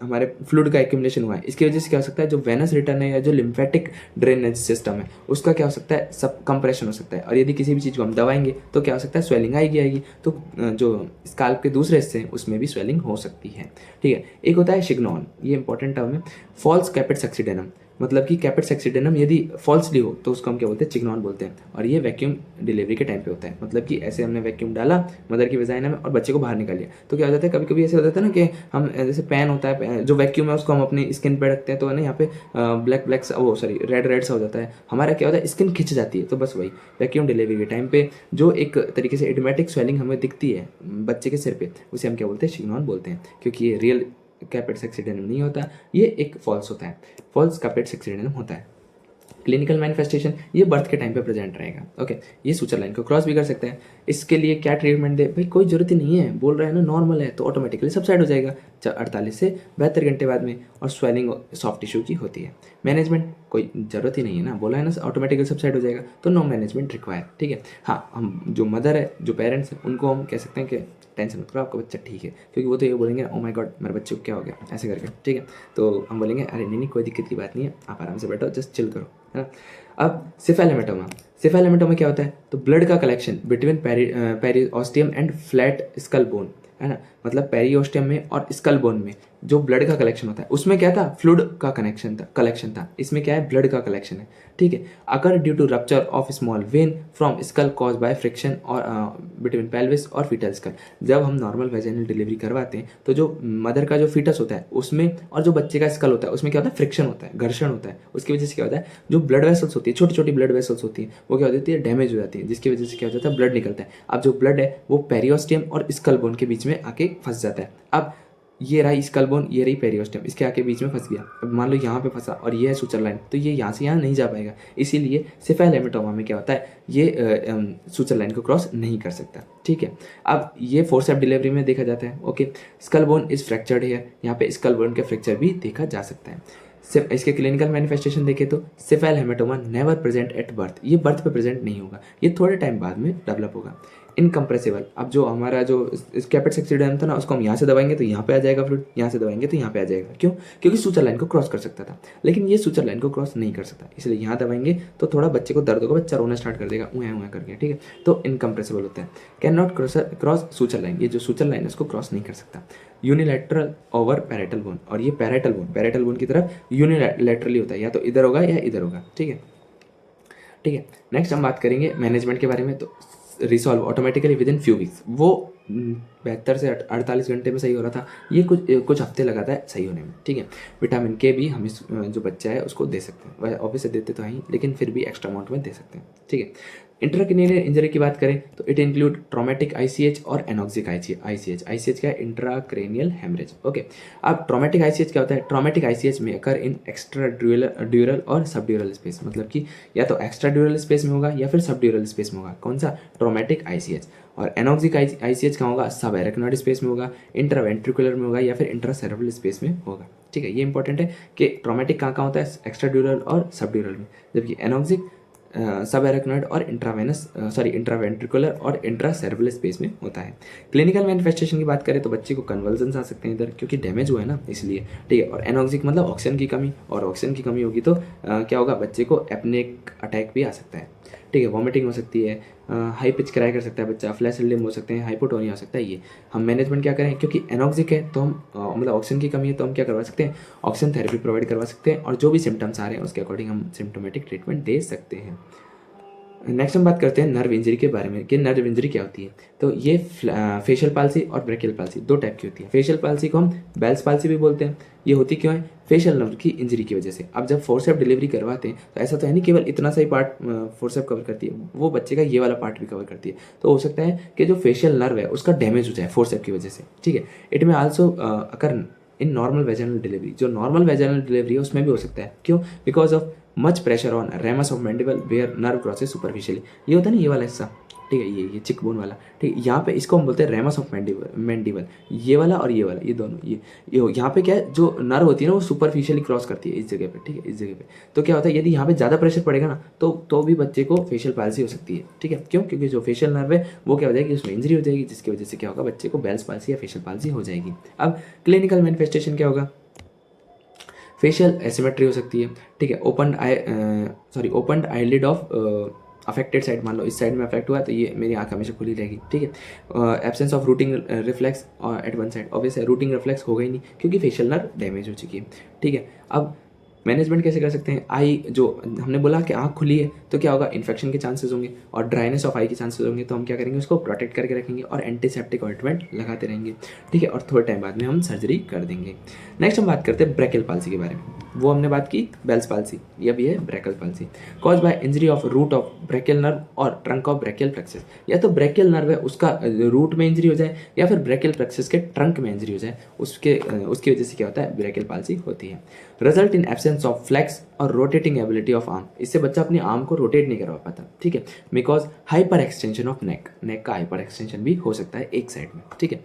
हमारे फ्लूइड का एक्यूमुलेशन हुआ है इसकी वजह से क्या हो सकता है, जो वेनस रिटर्न है या जो लिम्फेटिक ड्रेनेज सिस्टम है उसका क्या हो सकता है, सब कंप्रेशन हो सकता है। और यदि किसी भी चीज़ को हम दबाएंगे तो क्या हो सकता है, स्वेलिंग आएगी। तो जो स्काल्प के दूसरे हिस्से हैं उसमें भी स्वेलिंग हो सकती है। ठीक है, एक होता है शिग्नॉन, ये इंपॉर्टेंट टर्म है। फॉल्स कैपेट सक्सीडेनम, मतलब कि कैपेट सक्सीडेनम यदि फॉल्सली हो तो उसको हम क्या बोलते हैं, चिग्नॉन बोलते हैं। और ये वैक्यूम डिलीवरी के टाइम पे होता है, मतलब कि ऐसे हमने वैक्यूम डाला मदर की वेजाइना में और बच्चे को बाहर निकाल लिया, तो क्या हो जाता है, कभी कभी ऐसे हो जाता है ना कि हम जैसे पैन होता है, जो वैक्यूम है उसको हम अपनी स्किन पे रखते हैं तो है ना, यहाँ पे ब्लैक वो सॉरी रेड सा हो जाता है, हमारा क्या होता है, स्किन खिंच जाती है। तो बस वही वैक्यूम डिलीवरी के टाइम पे जो एक तरीके से इडमेटिक स्वेलिंग हमें दिखती है बच्चे के सिर पे, उसे हम क्या बोलते हैं, शिग्नॉन बोलते हैं, क्योंकि ये रियल कैपेट सक्सीडेनम नहीं होता, ये एक फॉल्स होता है, फॉल्स कैपेट सक्सीडेनम होता है। क्लिनिकल मैनिफेस्टेशन, ये बर्थ के टाइम पे प्रेजेंट रहेगा। ओके, ये सूचर लाइन को क्रॉस भी कर सकता है। इसके लिए क्या ट्रीटमेंट दे भाई, कोई जरूरत ही नहीं है, बोल रहे हैं ना नॉर्मल है तो ऑटोमेटिकली सबसाइड हो जाएगा 48 से 72 घंटे बाद में। और स्वेलिंग सॉफ्ट टिश्यू की होती है। मैनेजमेंट कोई ज़रूरत ही नहीं है ना, बोला है ना ऑटोमेटिकली सबसाइड हो जाएगा, तो नो मैनेजमेंट रिक्वायर। ठीक है, हाँ, हम जो मदर है जो पेरेंट्स हैं उनको हम कह सकते हैं कि टेंशन मत करो, आपका बच्चा ठीक है, क्योंकि वो तो ये बोलेंगे ओ माय गॉड मेरे बच्चे को क्या हो गया ऐसे करके। ठीक है, तो हम बोलेंगे अरे नहीं कोई दिक्कत की बात नहीं है, आप आराम से बैठो, जस्ट चिल करो, है ना। अब सिफेलेमेटोमा क्या होता है, तो ब्लड का collection between periosteum and flat skull bone, है ना, मतलब पेरिओस्टियम में और स्कल बोन में जो ब्लड का कलेक्शन होता है उसमें क्या था, फ्लूइड का कलेक्शन था, इसमें क्या है, ब्लड का कलेक्शन है, ठीक है। Occur due to rupture of small vein from skull cause by friction और बिटवीन पेल्विस और फीटल स्कल। जब हम नॉर्मल वेजाइनल डिलीवरी करवाते हैं तो जो मदर का जो फीटस होता है उसमें और जो बच्चे का स्कल होता है उसमें क्या होता है, फ्रिक्शन होता है, घर्षण होता है। उसकी वजह से क्या होता है, जो ब्लड वेसल्स होती है, छोटी छोटी ब्लड वेसल्स होती है, वो क्या हो जाती है, डैमेज हो जाती है, जिसकी वजह से क्या हो जाता है, ब्लड निकलता है। अब जो ब्लड है वो पेरियोस्टियम और स्कल बोन के बीच में आके फंस जाता है। अब ये रहा स्कल बोन, ये रही पेरियोस्टियम, इसके आके बीच में फंस गया। अब मान लो यहाँ पे फंसा और ये है सुचर लाइन, तो ये यहाँ से यहाँ नहीं जा पाएगा, इसीलिए सिफेल हेमेटोमा में क्या होता है, ये सुचर लाइन को क्रॉस नहीं कर सकता, ठीक है। अब ये फोर्सेप्स डिलीवरी में देखा जाता है, okay. Skull bone is fractured है, यहाँ पे स्कल बोन के फ्रैक्चर भी देखा जा सकता है। इसके क्लिनिकल मैनिफेस्टेशन देखें तो cephalhaematoma never present at birth, ये बर्थ पे प्रेजेंट नहीं होगा, ये थोड़े टाइम बाद में डेवलप होगा। इनकम्प्रेसिबल, अब जो हमारा जो कैपेट सेक्सिडियम था ना, उसको हम यहाँ से दबाएंगे तो यहाँ पे आ जाएगा फ्लूइड, यहाँ से दबाएंगे तो यहाँ पे आ जाएगा, क्यों, क्योंकि सुचर लाइन को क्रॉस कर सकता था, लेकिन ये सुचर लाइन को क्रॉस नहीं कर सकता, इसलिए यहाँ दबाएंगे तो थोड़ा बच्चे को दर्द होगा, बच्चा रोना स्टार्ट कर देगा ऊँ ऊँ करके, ठीक है। तो इनकम्प्रेसिबल होता है, can not cross suture line, ये जो सुचर लाइन है उसको क्रॉस नहीं कर सकता। यूनिलैटरल ओवर पैरेटल बोन, और ये पैरेटल बोन की तरफ यूनिलैटरली होता है, या तो इधर होगा या इधर होगा, ठीक है, ठीक है। नेक्स्ट हम बात करेंगे मैनेजमेंट के बारे में। तो resolve automatically with in few weeks, वो 72 से 48 घंटे में सही हो रहा था, ये कुछ हफ्ते लगाता है सही होने में, ठीक है। विटामिन के भी हम इस जो बच्चा है उसको दे सकते हैं, वह ऑब्वियसली देते तो हैं लेकिन फिर भी एक्स्ट्रा अमाउंट में दे सकते हैं, ठीक है। इंट्राक्रेनियल इंजरी की बात करें तो इट इंक्लूड ट्रॉमेटिक आईसीएच और एनॉक्सिक आईसीएच। आईसीएच क्या है, इंट्राक्रेनियल हेमरेज, ओके। अब ट्रॉमेटिक आईसीएच क्या होता है, ट्रॉमेटिक आईसीएच में अकर इन एक्स्ट्रा ड्यूरल और सब ड्यूरल स्पेस, मतलब कि या तो एक्स्ट्रा ड्यूरल स्पेस में होगा या फिर सब ड्यूरल स्पेस में होगा, कौन सा, ट्रॉमेटिक आईसीएच। और एनॉक्सिक आईसीएच कहाँ होगा, सब एरेक्नॉइड स्पेस में होगा, इंट्रावेंट्रिकुलर में होगा या फिर इंट्रासेरेब्रल स्पेस में होगा, ठीक है। ये इंपॉर्टेंट है कि ट्रॉमेटिक कहाँ होता है, एक्स्ट्रा ड्यूरल और सब ड्यूरल में, जबकि एनॉक्सिक सब एरेक्नॉइड और इंट्रावेंट्रिकुलर और इंट्रासेरेब्रल स्पेस में होता है। क्लिनिकल मैनिफेस्टेशन की बात करें तो बच्चे को कन्वल्जन्स आ सकते हैं इधर, क्योंकि डैमेज हुआ है ना इसलिए, ठीक है। और एनॉक्सिक मतलब ऑक्सीजन की कमी, और ऑक्सीजन की कमी होगी तो क्या होगा, बच्चे को एपनिक अटैक भी आ सकता है, ठीक है। वॉमिटिंग हो सकती है, हाई पिच क्राई कर सकता है बच्चा, फ्लैश लिम्ब हो सकते हैं, हाइपोटोनिया हो सकता है। ये हम मैनेजमेंट क्या करें, क्योंकि एनॉक्सिक है तो हम मतलब ऑक्सीजन की कमी है तो हम क्या करवा सकते हैं, ऑक्सीजन थेरेपी प्रोवाइड करवा सकते हैं, और जो भी सिम्टम्स आ रहे हैं उसके अकॉर्डिंग हम सिम्टोमेटिक ट्रीटमेंट दे सकते हैं। नेक्स्ट हम बात करते हैं नर्व इंजरी के बारे में कि नर्व इंजरी क्या होती है। तो ये फेशियल पाल्सी और ब्रेकियल पाल्सी दो टाइप की होती है। फेशियल पाल्सी को हम बेल्स पाल्सी भी बोलते हैं। ये होती क्यों है, फेशियल नर्व की इंजरी की वजह से। अब जब फोर्सेप डिलीवरी करवाते हैं तो ऐसा तो है नहीं केवल इतना सा ही पार्ट फोर्सेप कवर करती है, वो बच्चे का ये वाला पार्ट भी कवर करती है। तो हो सकता है कि जो फेशियल नर्व है उसका डैमेज हो जाए फोर्सेप की वजह से, ठीक है। इट में also occur in normal vaginal delivery, जो नॉर्मल वेजाइनल डिलीवरी है उसमें भी हो सकता है। क्यों, because of much pressure on ramus of mandible where nerve crosses superficially. ये होता है ना ये वाला हिस्सा, ठीक है, ये चिक बोन वाला, ठीक है। यहाँ पे इसको हम बोलते हैं रेमस ऑफ मैंडिबल, ये वाला और ये वाला, ये दोनों, ये यहाँ पे क्या है, जो नर्व होती है ना वो सुपरफिशियली क्रॉस करती है इस जगह पे, ठीक है, इस जगह पे। तो क्या होता है, यदि यहाँ पे ज़्यादा प्रेशर पड़ेगा ना तो भी बच्चे को फेशियल पाल्सी हो सकती है, ठीक है। क्यों, क्योंकि जो फेशियल नर्व है वो क्या हो जाएगी, उसमें इंजरी हो जाएगी, जिसकी वजह से क्या होगा, बच्चे को बेल्स पाल्सी या फेशियल पाल्सी हो जाएगी। अब क्लिनिकल मैनिफेस्टेशन क्या होगा, फेशियल एसिमेट्री हो सकती है, ठीक है। Open eyelid of affected side, मान लो इस साइड में अफेक्ट हुआ तो ये मेरी आंख हमेशा खुली रहेगी, ठीक है। Absence of rooting reflex at one side, obviously rooting reflex होगा ही नहीं क्योंकि फेशियल नर्व डैमेज हो चुकी है, ठीक है। अब मैनेजमेंट कैसे कर सकते हैं, आई जो हमने बोला कि आँख खुली है तो क्या होगा, इन्फेक्शन के चांसेस होंगे और ड्राइनेस ऑफ आई के चांसेस होंगे, तो हम क्या करेंगे, उसको प्रोटेक्ट करके रखेंगे और एंटीसेप्टिक ऑइंटमेंट लगाते रहेंगे, ठीक है। और थोड़े टाइम बाद में हम सर्जरी कर देंगे। नेक्स्ट हम बात करते हैं ब्रेकियल पाल्सी के बारे में। वो हमने बात की बेल्स पाल्सी, ये भी है brachial palsy, cause by injury of root of brachial nerve और ट्रंक ऑफ ब्रेकियल प्लेक्सस। या तो ब्रेकियल नर्व है उसका रूट में इंजरी हो जाए या फिर ब्रेकियल प्लेक्सस के ट्रंक में इंजरी हो जाए, उसकी वजह से क्या होता है, ब्रेकियल पाल्सी होती है। Result in absence of flex और रोटेटिंग एबिलिटी ऑफ आर्म, इससे बच्चा अपने आर्म को रोटेट नहीं करवा पाता, ठीक है। Because hyper extension of neck का हाइपर एक्सटेंशन भी हो सकता है एक साइड में, ठीक है।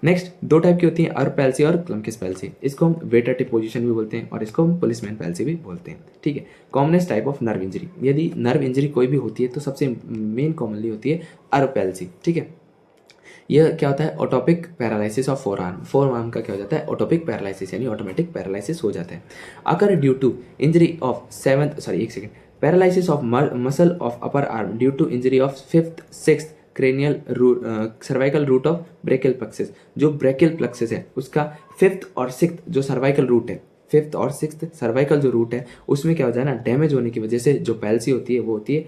नेक्स्ट दो टाइप की होती है, अर्ब पैल्सी और क्लमकिस पैल्सी। इसको हम वेटाटिव पोजीशन भी बोलते हैं और इसको हम पुलिसमैन पैल्सी भी बोलते हैं, ठीक है। Commonest type of nerve injury, यदि नर्व इंजरी कोई भी होती है तो सबसे मेन कॉमनली होती है अर्ब पैल्सी, ठीक है। यह क्या होता है, atopic paralysis of forearm का क्या हो जाता है, ऑटोपिक पैरालिसिस यानी ऑटोमेटिक पैरालिसिस हो जाता है। Occur due to injury of paralysis of muscle of upper arm due to injury of 5th 6th cranial cervical root of brachial plexus. जो ब्रेकियल प्लेक्सस है उसका 5th और 6th जो सर्वाइकल रूट है, 5th और 6th सर्वाइकल जो रूट है उसमें क्या हो जाए ना, डैमेज होने की वजह से जो पैल्सी होती है वो होती है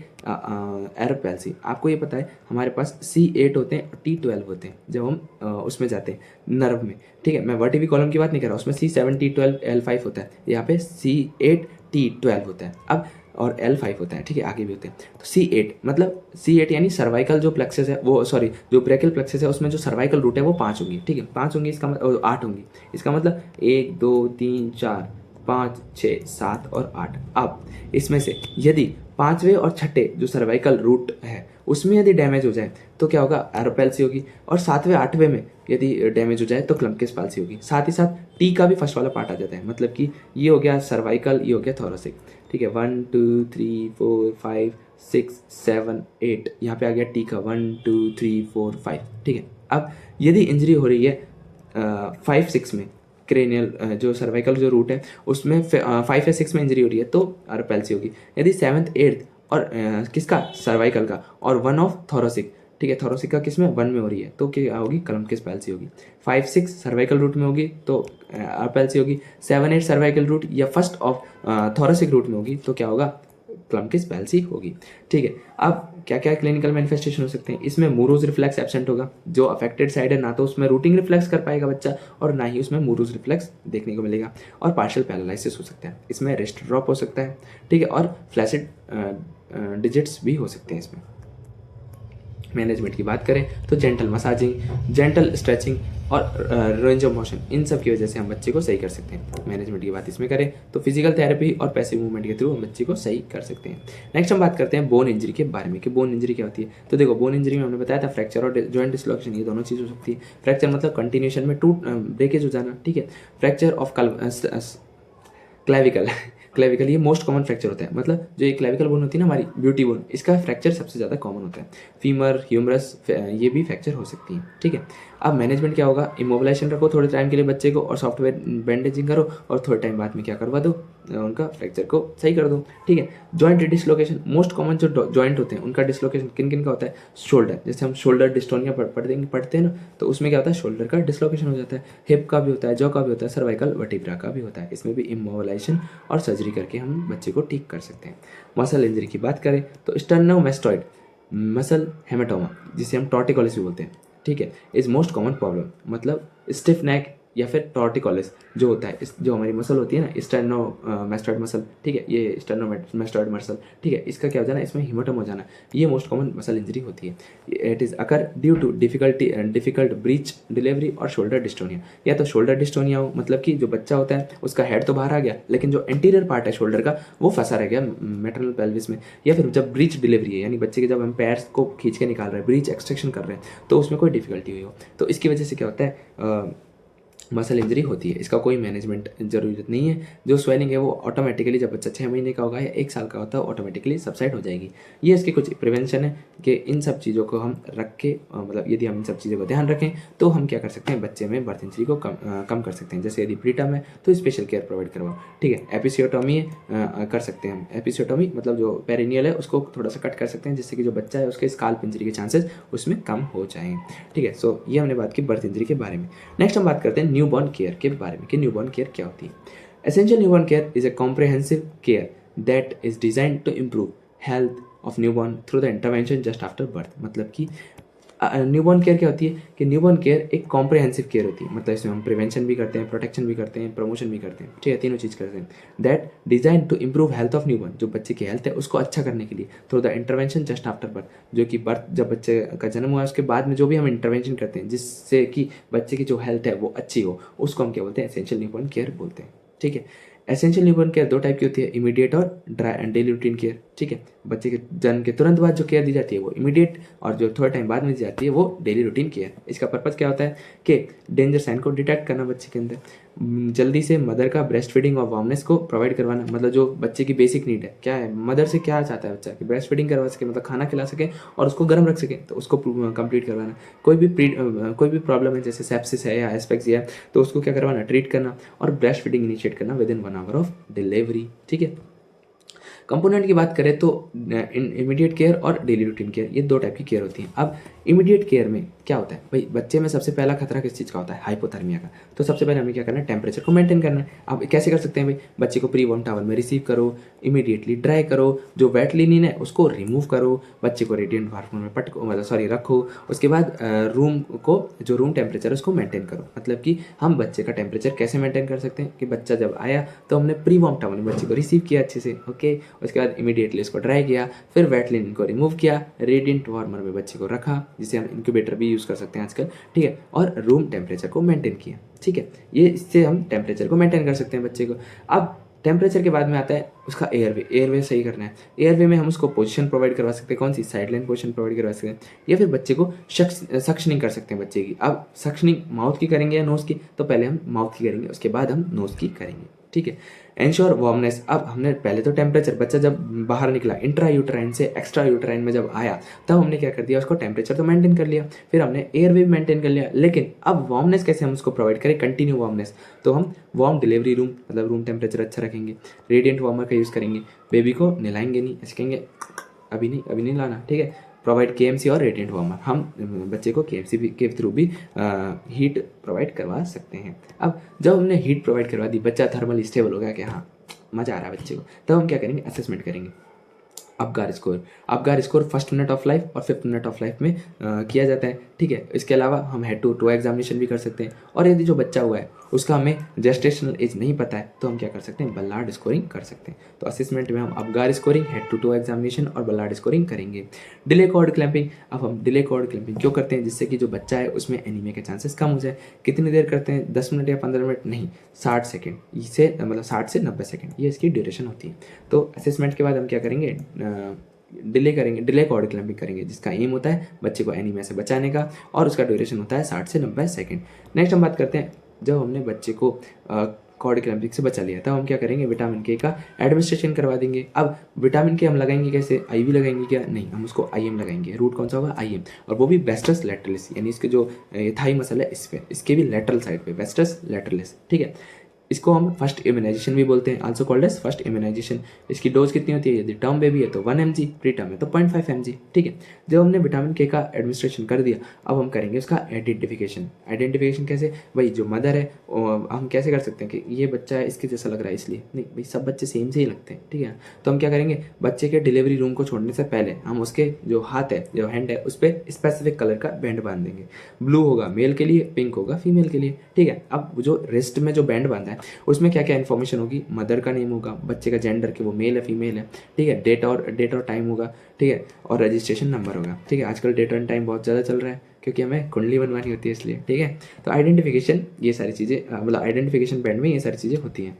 एरब पैल्सी। आपको ये पता है हमारे पास C8 होते हैं और T12 होते हैं जब हम उसमें जाते हैं नर्व में, ठीक है। मैं वर्टिबी कॉलम की बात नहीं कर रहा, उसमें C7 T12 L5 होता है, यहाँ पे C8 T12 होता है अब, और L5 होता है, ठीक है, आगे भी होते हैं। तो C8 मतलब C8 यानी सर्वाइकल जो प्लेक्सस है वो, सॉरी, जो ब्रेकियल प्लेक्सस है उसमें जो सर्वाइकल रूट है वो 5 होंगी, ठीक है, 5 होंगी, इसका 8 होंगी। इसका मतलब 1 2 3 4 5 6 7 और 8। अब इसमें से यदि 5वें और 6ठे जो सर्वाइकल रूट है उसमें यदि डैमेज हो जाए तो क्या होगा, एरोपेल्सी होगी। और 7वें 8वें में यदि डैमेज हो जाए तो क्लम्पकिस पाल्सी होगी। साथ ही साथ टी का भी फर्स्ट वाला पार्ट आ जाता है, मतलब कि ये हो गया सर्वाइकल, ये हो गया थोरेसिक, ठीक है। 1 2 3 4 5 6 7 8, यहाँ पे आ गया टी का 1 2 3 4 5, ठीक है। अब यदि इंजरी हो रही है 5 6 में, क्रेनियल जो सर्वाइकल जो रूट है उसमें 5 या 6 में इंजरी हो रही है तो एरोपेल्सी होगी। यदि 7th 8th और किसका, सर्वाइकल का, और 1 ऑफ थोरेसिक, ठीक है, थोरेसिक का किस में, 1 में हो रही है तो क्या होगी, क्लम्पकिस पैल्सी होगी। 5 6 सर्वाइकल रूट में होगी तो पैल्सी होगी। 7 8 सर्वाइकल रूट या फर्स्ट ऑफ थोरेसिक रूट में होगी तो क्या होगा, क्लम्पकिस पैल्सी होगी, ठीक है। अब क्या क्या क्लिनिकल मैनिफेस्टेशन हो सकते हैं, इसमें मूरोज रिफ्लेक्स एब्सेंट होगा, जो अफेक्टेड साइड है ना तो उसमें रूटिंग रिफ्लेक्स कर पाएगा बच्चा और ना ही उसमें मूरोज रिफ्लेक्स देखने को मिलेगा। और पार्शियल पैरालिसिस हो सकता है, इसमें रिस्ट ड्रॉप हो सकता है, ठीक है, और फ्लैसिड डिजिट्स भी हो सकते हैं इसमें। मैनेजमेंट की बात करें तो जेंटल मसाजिंग, जेंटल स्ट्रेचिंग और रेंज ऑफ मोशन, इन सब की वजह से हम बच्चे को सही कर सकते हैं। मैनेजमेंट की बात इसमें करें तो फिजिकल थेरेपी और पैसिव मूवमेंट के थ्रू हम बच्चे को सही कर सकते हैं। नेक्स्ट हम बात करते हैं बोन इंजरी के बारे में कि बोन इंजरी क्या होती है। तो देखो, बोन इंजरी में हमने बताया था फ्रैक्चर और जॉइंट डिसलोकेशन, ये दोनों चीज़ हो सकती है। फ्रैक्चर मतलब कंटिन्यूशन में ब्रेकेज हो जाना, ठीक है। फ्रैक्चर ऑफ क्लेविकल क्लेविकल ये मोस्ट कॉमन फ्रैक्चर होता है, मतलब जो ये क्लेविकल बोन होती है ना हमारी, ब्यूटी बोन, इसका फ्रैक्चर सबसे ज़्यादा कॉमन होता है। फीमर, ह्यूमरस, ये भी फ्रैक्चर हो सकती है, ठीक है। अब मैनेजमेंट क्या होगा, इमोबिलाइजेशन रखो थोड़े टाइम के लिए बच्चे को और सॉफ्टवेयर बैंडेजिंग करो और थोड़े टाइम बाद में क्या करवा दो, उनका फ्रैक्चर को सही कर दो, ठीक है। जॉइंट डिसलोकेशन, मोस्ट कॉमन जो जॉइंट होते हैं उनका डिसलोकेशन किन किन का होता है, शोल्डर, जैसे हम शोल्डर डिस्टोनिया पढ़ते हैं ना, तो उसमें क्या होता है, शोल्डर का डिसलोकेशन हो जाता है। हिप का भी होता है, जॉ का भी होता है, सर्वाइकल वर्टिब्रा का भी होता है, इसमें भी इमोबिलाइजेशन और सर्जरी करके हम बच्चे को ठीक कर सकते हैं। मसल इंजरी की बात करें तो स्टर्नोमेस्टॉइड मसल हेमेटोमा, जिसे हम टॉर्टिकोलिस भी बोलते हैं, ठीक है, इज मोस्ट कॉमन प्रॉब्लम, मतलब स्टिफ नेक या फिर टॉर्टिकोलिस जो होता है, जो हमारी मसल होती है ना, स्टर्नोमेस्टॉइड मसल, ठीक है, ये स्टर्नोमेस्टॉइड मसल, ठीक है, इसका क्या हो जाना, इसमें हिमेटोमा हो जाना, ये मोस्ट कॉमन मसल इंजरी होती है। It is occur due to difficult breech delivery और शोल्डर डिस्टोनिया। या तो शोल्डर डिस्टोनिया हो, मतलब कि जो बच्चा होता है उसका हेड तो बाहर आ गया लेकिन जो एंटीरियर पार्ट है शोल्डर का वो फंसा रह गया मैटरनल पेल्विस में। या फिर जब ब्रीच डिलीवरी है, यानी बच्चे के जब हम पैर्स को खींच के निकाल रहे हैं, ब्रीच एक्सट्रैक्शन कर रहे हैं, तो उसमें कोई डिफिकल्टी हुई हो, तो इसकी वजह से क्या होता है, मसल इंजरी होती है। इसका कोई मैनेजमेंट ज़रूरत नहीं है। जो स्वेलिंग है वो ऑटोमेटिकली जब बच्चा 6 महीने का होगा या 1 साल का होता है ऑटोमेटिकली सबसाइड हो जाएगी। ये इसकी कुछ प्रिवेंशन है कि इन सब चीज़ों को हम रख के, मतलब यदि हम इन सब चीज़ों को ध्यान रखें तो हम क्या कर सकते हैं, बच्चे में बर्थ इंजरी को कम कर सकते हैं। जैसे यदि प्रीटर्म है तो स्पेशल केयर प्रोवाइड करवाओ, ठीक है। एपिसियोटोमी है, कर सकते हैं हम। एपिसियोटोमी मतलब जो पेरिनियल है उसको थोड़ा सा कट कर सकते हैं जिससे कि जो बच्चा है उसके स्काल्प इंजरी के चांसेस उसमें कम हो जाएँ, ठीक है। सो ये हमने बात की बर्थ इंजरी के बारे में। नेक्स्ट हम बात करते हैं न्यूबॉर्न केयर के बारे में कि न्यूबॉर्न केयर क्या होती है। Essential newborn care is a comprehensive care that is designed to improve health of newborn through the intervention just after birth. मतलब कि न्यूबॉर्न केयर क्या होती है कि न्यूबॉर्न केयर एक कॉम्प्रिहेंसिव केयर होती है, मतलब इसमें हम प्रिवेंशन भी करते हैं, प्रोटेक्शन भी करते हैं, प्रमोशन भी करते हैं, ठीक है, तीनों चीज़ करते हैं। That design to improve health of newborn, जो बच्चे की हेल्थ है उसको अच्छा करने के लिए through the intervention just after birth, जो कि बर्थ जब बच्चे का जन्म हुआ है उसके बाद में जो भी हम इंटरवेंशन करते हैं जिससे कि बच्चे की जो हेल्थ है वो अच्छी हो, उसको हम क्या बोलते हैं, एसेंशियल न्यूबॉर्न केयर बोलते हैं, ठीक है। एसेंशियल न्यूबॉर्न केयर 2 टाइप की होती है, इमीडिएट और डेली रूटीन केयर, ठीक है। बच्चे के जन्म के तुरंत बाद जो केयर दी जाती है वो इमीडिएट, और जो थोड़ा टाइम बाद में दी जाती है वो डेली रूटीन केयर। इसका पर्पज़ क्या होता है कि डेंजर साइन को डिटेक्ट करना बच्चे के अंदर, जल्दी से मदर का ब्रेस्ट फीडिंग और वार्मनेस को प्रोवाइड करवाना, मतलब जो बच्चे की बेसिक नीड है क्या है, मदर से क्या चाहता है बच्चा कि ब्रेस्ट फीडिंग करवा सके, मतलब खाना खिला सके और उसको गर्म रख सके, तो उसको कंप्लीट करवाना। कोई भी प्रॉब्लम है जैसे सेप्सिस है या एस्पेक्सिया है तो उसको क्या करवाना, ट्रीट करना, और ब्रेस्ट फीडिंग इनिशिएट करना with in 1 hour of delivery, ठीक है। कंपोनेंट की बात करें तो इमीडिएट केयर और डेली रूटीन केयर, ये 2 टाइप की केयर होती हैं। अब इमीडिएट केयर में क्या होता है भाई, बच्चे में सबसे पहला खतरा किस चीज़ का होता है, हाइपोथर्मिया का। तो सबसे पहले हमें क्या करना है, टेम्परेचर को मेंटेन करना है। अब कैसे कर सकते हैं भाई, बच्चे को प्री वार्म टॉवल में रिसीव करो, इमीडिएटली ड्राई करो, जो वेट लिनिन है उसको रिमूव करो, बच्चे को रेडिएंट वार्म में रखो। उसके बाद रूम को, जो रूम टेम्परेचर है उसको मेंटेन करो। मतलब कि हम बच्चे का टेम्परेचर कैसे मेंटेन कर सकते हैं कि बच्चा जब आया तो हमने प्री वार्म टॉवल में बच्चे को रिसीव किया अच्छे से, ओके। उसके बाद इमीडिएटली इसको ड्राई किया, फिर वेट लिनिन को रिमूव किया, रेडिएंट वार्मर में बच्चे को रखा, जिसे हम इंक्यूबेटर भी यूज़ कर सकते हैं आजकल, ठीक है, और रूम टेम्परेचर को मेंटेन किया, ठीक है। ये इससे हम टेम्परेचर को मेंटेन कर सकते हैं बच्चे को। अब टेम्परेचर के बाद में आता है उसका एयरवे सही करना है। एयरवे में हम उसको पोजीशन प्रोवाइड करवा सकते हैं, कौन सी, साइडलाइन पोजीशन प्रोवाइड करवा सकते हैं, या फिर बच्चे को सक्शनिंग कर सकते हैं बच्चे की। अब सक्शनिंग माउथ की करेंगे या नोज़ की, तो पहले हम माउथ की करेंगे, उसके बाद हम नोज़ की करेंगे, ठीक है। एंश्योर वार्मनेस, अब हमने पहले तो टेम्परेचर, बच्चा जब बाहर निकला इंट्रा यूट्राइन से एक्स्ट्रा यूट्राइन में जब आया, तब हमने क्या कर दिया, उसको टेम्परेचर तो मेंटेन कर लिया, फिर हमने एयरवे भी मेंटेन कर लिया, लेकिन अब वार्मनेस कैसे हम उसको प्रोवाइड करें, कंटिन्यू वार्मनेस। तो हम वार्म डिलीवरी रूम, मतलब रूम टेम्परेचर अच्छा रखेंगे, रेडिएंट वार्मर का यूज़ करेंगे, बेबी को नहलाएंगे नहीं, ऐसे कहेंगे अभी नहीं लाना, ठीक है। प्रोवाइड केएमसी और रेडिएंट वार्मर, हम बच्चे को केएमसी के थ्रू भी हीट प्रोवाइड करवा सकते हैं। अब जब हमने हीट प्रोवाइड करवा दी, बच्चा थर्मल स्टेबल हो गया कि हाँ मज़ा आ रहा है बच्चे को, तब हम क्या करेंगे, असेसमेंट करेंगे। Apgar score first minute of life और 5th मिनट ऑफ लाइफ में किया जाता है, ठीक है। इसके अलावा हम हेड टू टो एग्जामिनेशन भी कर सकते हैं, और यदि जो बच्चा हुआ है उसका हमें जेस्टेशनल एज नहीं पता है, तो हम क्या कर सकते हैं, बल्लार्ड स्कोरिंग कर सकते हैं। तो असेसमेंट में हम Apgar scoring, head to toe examination और बल्लार्ड स्कोरिंग करेंगे। डिले कॉर्ड क्लैंपिंग, अब हम डिले कॉर्ड क्लैंपिंग क्यों करते हैं, जिससे कि जो बच्चा है उसमें एनीमिया के चांसेस कम हो जाए। कितनी देर करते हैं, 10 मिनट या 15 मिनट नहीं, 60 सेकेंड, इससे मतलब 60 से 90 सेकेंड, ये इसकी ड्यूरेशन होती है। तो असेसमेंट के बाद हम क्या करेंगे, डिले कॉर्ड क्लैंपिंग करेंगे, जिसका एम होता है बच्चे को एनीमिया से बचाने का, और उसका ड्यूरेशन होता है 60 से 90 सेकेंड। नेक्स्ट हम बात करते हैं, जब हमने बच्चे को कॉर्ड क्लैंपिंग से बचा लिया, तब हम क्या करेंगे, विटामिन के का एडमिनिस्ट्रेशन करवा देंगे। अब विटामिन के हम लगाएंगे कैसे, आईवी लगाएंगे क्या, नहीं, हम उसको आईएम लगाएंगे। रूट कौन सा होगा, आईएम, और वो भी वेस्टर्स लैटरलिस, यानी इसके जो थाई मसल है इस पे, इसके भी लेटरल साइड पे, वेस्टर्स लैटरलिस, ठीक है। इसको हम फर्स्ट इम्यूनाइजेशन भी बोलते हैं, also called as first immunization. इसकी डोज कितनी होती है, यदि टर्म बेबी है तो 1 mg, प्री टर्म है तो 0.5 mg, ठीक है। जब हमने विटामिन के का एडमिनिस्ट्रेशन कर दिया, अब हम करेंगे उसका आइडेंटिफिकेशन कैसे भाई, जो मदर है हम कैसे कर सकते हैं कि ये बच्चा है इसके जैसा लग रहा है, इसलिए नहीं भाई, सब बच्चे सेम से ही लगते हैं, ठीक है। तो हम क्या करेंगे, बच्चे के डिलीवरी रूम को छोड़ने से पहले हम उसके जो हाथ है, जो हैंड है, उस पर स्पेसिफिक कलर का बैंड बांध देंगे। ब्लू होगा मेल के लिए, पिंक होगा फीमेल के लिए, ठीक है। अब जो रिस्ट में जो बैंड बांधा है उसमें क्या क्या इन्फॉर्मेशन होगी, मदर का नेम होगा, बच्चे का जेंडर के वो मेल है फीमेल है, ठीक है, डेट और टाइम होगा, ठीक है, और रजिस्ट्रेशन नंबर होगा, ठीक है। आजकल डेट एंड टाइम बहुत ज़्यादा चल रहा है, क्योंकि हमें कुंडली बनवानी होती है इसलिए, ठीक है। तो आइडेंटिफिकेशन, ये सारी चीज़ें, मतलब आइडेंटिफिकेशन बैंड में ये सारी चीज़ें होती हैं।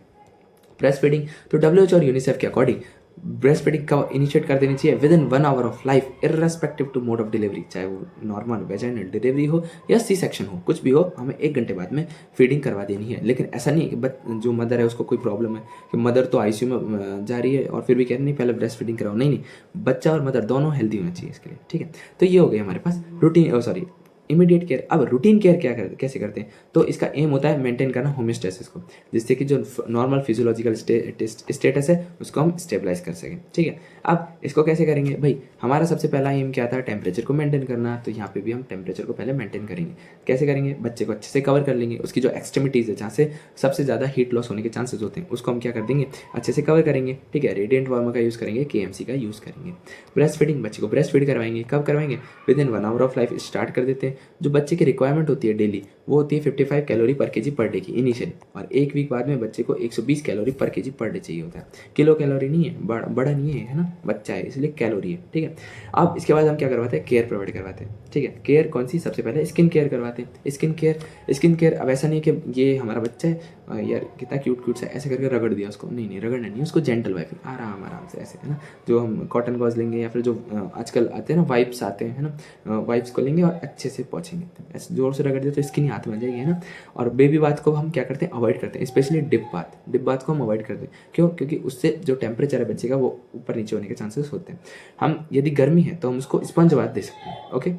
ब्रेस्ट फीडिंग, तो WHO और यूनिसेफ के अकॉर्डिंग ब्रेस्ट फीडिंग का इनिशिएट कर देनी चाहिए within 1 hour of life, irrespective to mode of delivery, चाहे वो नॉर्मल वेजाइनल डिलीवरी हो या सी सेक्शन हो, कुछ भी हो, हमें 1 घंटे बाद में फीडिंग करवा देनी है। लेकिन ऐसा नहीं है कि जो मदर है उसको कोई प्रॉब्लम है, कि मदर तो आईसीयू में जा रही है और फिर भी कह रही नहीं पहले ब्रेस्ट फीडिंग कराओ, नहीं, बच्चा और मदर दोनों हेल्दी होना चाहिए इसके लिए, ठीक है। तो ये हो गई हमारे पास रूटीन, इमीडिएट केयर। अब रूटीन केयर कैसे करते हैं, तो इसका एम होता है मेंटेन करना होम्योस्टेसिस को, जिससे कि जो नॉर्मल फिजियोलॉजिकल स्टेटस है उसको हम स्टेबलाइज कर सकें, ठीक है। अब इसको कैसे करेंगे भाई, हमारा सबसे पहला एम क्या था, टेम्परेचर को मेंटेन करना, तो यहाँ पे भी हम टेम्परेचर को पहले मेंटेन करेंगे। कैसे करेंगे, बच्चे को अच्छे से कवर कर लेंगे, उसकी जो एक्सट्रीमिटीज़ है जहाँ से सबसे ज़्यादा हीट लॉस होने के चांसेस होते हैं उसको हम क्या कर देंगे, अच्छे से कवर करेंगे, ठीक है। रेडिएंट वार्मर का यूज़ करेंगे, KMC का यूज़ करेंगे। ब्रेस्ट फीडिंग, बच्चे को ब्रेस्ट फीड करवाएंगे, कब करवाएंगे, with in 1 hour of life start कर देते हैं। जो बच्चे की रिक्वायरमेंट होती है डेली, वो होती है 55 कैलोरी पर केजी पर डे की इनिशियल, और 1 वीक बाद में बच्चे को 120 कैलोरी पर केजी पर डे चाहिए होता है। किलो कैलोरी नहीं है, बड़ा नहीं है ना, बच्चा है इसलिए कैलोरी है, ठीक है। अब इसके बाद हम क्या करवाते हैं, केयर प्रोवाइड करवाते हैं, ठीक है। केयर कौन सी, सबसे पहले स्किन केयर करवाते हैं। स्किन केयर अब ऐसा नहीं है कि ये हमारा बच्चा है यार कितना क्यूट सा ऐसे करके रगड़ दिया उसको, नहीं रगड़ना नहीं, उसको जेंटल वाइपिंग, आराम से ऐसे, है ना। जो हम कॉटन गॉज लेंगे या फिर जो आजकल आते हैं ना वाइप्स आते हैं, है ना, वाइप्स को लेंगे और अच्छे से पोंछेंगे, ऐसे जोर से रगड़ दिया तो स्किन हाथ में आ जाएगी, है ना। और बेबी बाथ को हम क्या करते हैं, अवॉइड करते हैं, स्पेशली डिप बाथ को हम अवॉइड करते हैं। क्यों, क्योंकि उससे जो टेम्परेचर है बच्चे का वो ऊपर नीचे होने के चांसेस होते हैं। हम यदि गर्मी है तो हम उसको स्पंज बाथ दे सकते हैं, okay.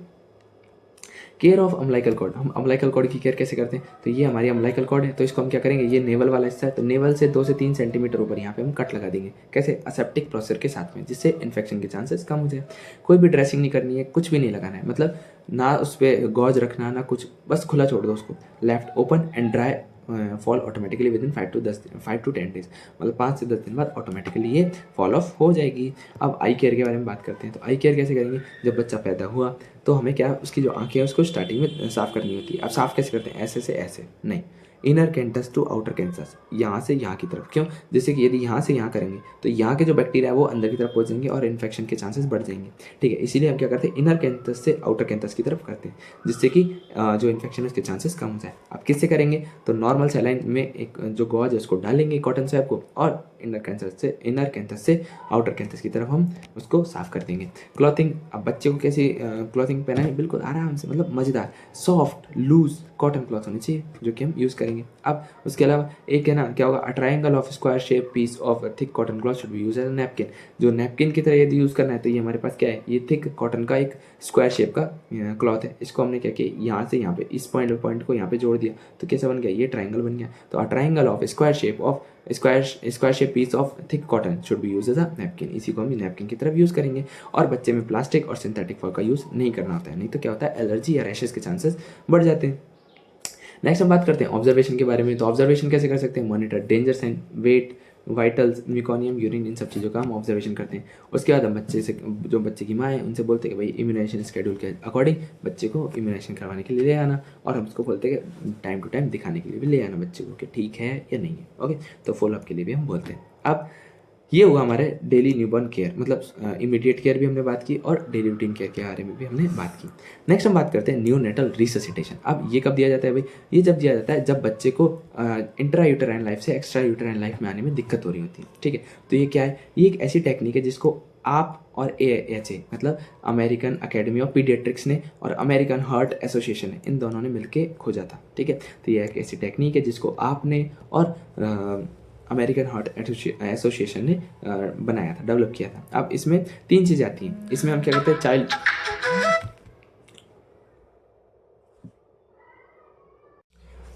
Care of umbilical cord, हम अम्बिलिकल कॉर्ड की केयर कैसे करते हैं, तो ये हमारी अम्बिलिकल कॉर्ड है, तो इसको हम क्या करेंगे, ये नेवल वाला हिस्सा है, तो नेवल से 2 से 3 सेंटीमीटर ऊपर यहाँ पे हम कट लगा देंगे, कैसे, असेप्टिक प्रोसेसर के साथ में, जिससे इन्फेक्शन के चांसेस कम हो जाए। कोई भी ड्रेसिंग नहीं करनी है, कुछ भी नहीं लगाना है, मतलब ना उस पर गॉज रखना ना कुछ, बस खुला छोड़ दो उसको, left open and dry fall automatically with in 5 to 10 days, मतलब 5 से 10 दिन बाद ऑटोमेटिकली ये फॉल ऑफ हो जाएगी। अब आई केयर के बारे में बात करते हैं, तो आई केयर कैसे करेंगे, जब बच्चा पैदा हुआ तो हमें क्या, उसकी जो आंखें हैं उसको स्टार्टिंग में साफ़ करनी होती है। अब साफ़ कैसे करते हैं, ऐसे से ऐसे नहीं, इनर कैंटस टू आउटर कैंसस, यहाँ से यहाँ की तरफ, क्यों, जैसे कि यदि यहाँ से यहाँ करेंगे तो यहाँ के जो बैक्टीरिया है वो अंदर की तरफ पहुँच जाएंगे और इन्फेक्शन के चांसेस बढ़ जाएंगे, ठीक है। इसीलिए हम क्या करते हैं, इनर कैंसस से आउटर कैंसस की तरफ करते हैं, जिससे कि जो इन्फेक्शन है उसके चांसेस कम हो जाए। आप किससे करेंगे, तो नॉर्मल सैलाइन में एक जो गॉज है उसको डालेंगे कॉटन स्वैब को, और इनर कैंसस से आउटर कैंसस की तरफ हम उसको साफ कर देंगे। क्लॉथिंग, अब बच्चे को कैसी क्लॉथिंग पहनाएं, बिल्कुल आराम से, मतलब मज़ेदार, सॉफ्ट लूज कॉटन क्लॉथ होनी चाहिए जो कि हम यूज़ करेंगे। अब उसके अलावा एक है ना, क्या होगा, a triangle of square shape piece of thick cotton cloth should be use as a napkin. जो नैपकिन की तरह यदि यूज़ करना है तो ये हमारे पास क्या है, ये थिक कॉटन का एक स्क्वायर शेप का क्लॉथ है। इसको हमने क्या किया, यहाँ से यहाँ पे इस पॉइंट को यहाँ पे जोड़ दिया, तो कैसा बन गया, ये ट्रायंगल बन गया। तो a triangle of square shape piece of thick cotton should be use as a napkin. इसी को हम नैपकिन की तरफ यूज़ करेंगे। और बच्चे में प्लास्टिक और सिंथेटिक फर का यूज़ नहीं करना होता है, नहीं तो क्या होता है, एलर्जी या रैशेस के चांसेस बढ़ जाते हैं। नेक्स्ट हम बात करते हैं ऑब्जर्वेशन के बारे में। तो ऑब्जर्वेशन कैसे कर सकते हैं, monitor danger sign, weight, vitals, meconium, urine, इन सब चीज़ों का हम ऑब्जर्वेशन करते हैं। उसके बाद हम बच्चे से, जो बच्चे की माँ है उनसे बोलते हैं कि भाई इम्यूनाइजेशन शेड्यूल के अकॉर्डिंग बच्चे को इम्यूनाइजेशन करवाने के लिए ले आना, और हम उसको बोलते हैं कि टाइम टू टाइम दिखाने के लिए भी ले आना बच्चे को कि ठीक है या नहीं है। ओके, तो फॉलोअप के लिए भी हम बोलते हैं। अब ये हुआ हमारे डेली न्यूबॉर्न केयर, मतलब इमीडिएट केयर भी हमने बात की और डेली रूटीन केयर के बारे में भी हमने बात की। नेक्स्ट हम बात करते हैं न्यूनेटल रिससिटेशन। अब ये कब दिया जाता है भाई, ये जब दिया जाता है जब बच्चे को इंट्रा यूटेराइन लाइफ से एक्स्ट्रा यूटेराइन लाइफ में आने में दिक्कत हो रही होती है, ठीक है। तो ये क्या है, ये एक ऐसी टेक्निक है जिसको आप और AHA, मतलब अमेरिकन अकेडमी ऑफ पीडियाट्रिक्स ने और अमेरिकन हार्ट एसोसिएशन ने, इन दोनों ने मिलकर खोजा था, ठीक है। तो ये एक ऐसी टेक्निक है जिसको आपने और अमेरिकन हार्ट एसोसिएशन ने बनाया था, डेवलप किया था। अब इसमें 3 चीज़ें आती हैं। इसमें हम क्या करते हैं, चाइल्ड,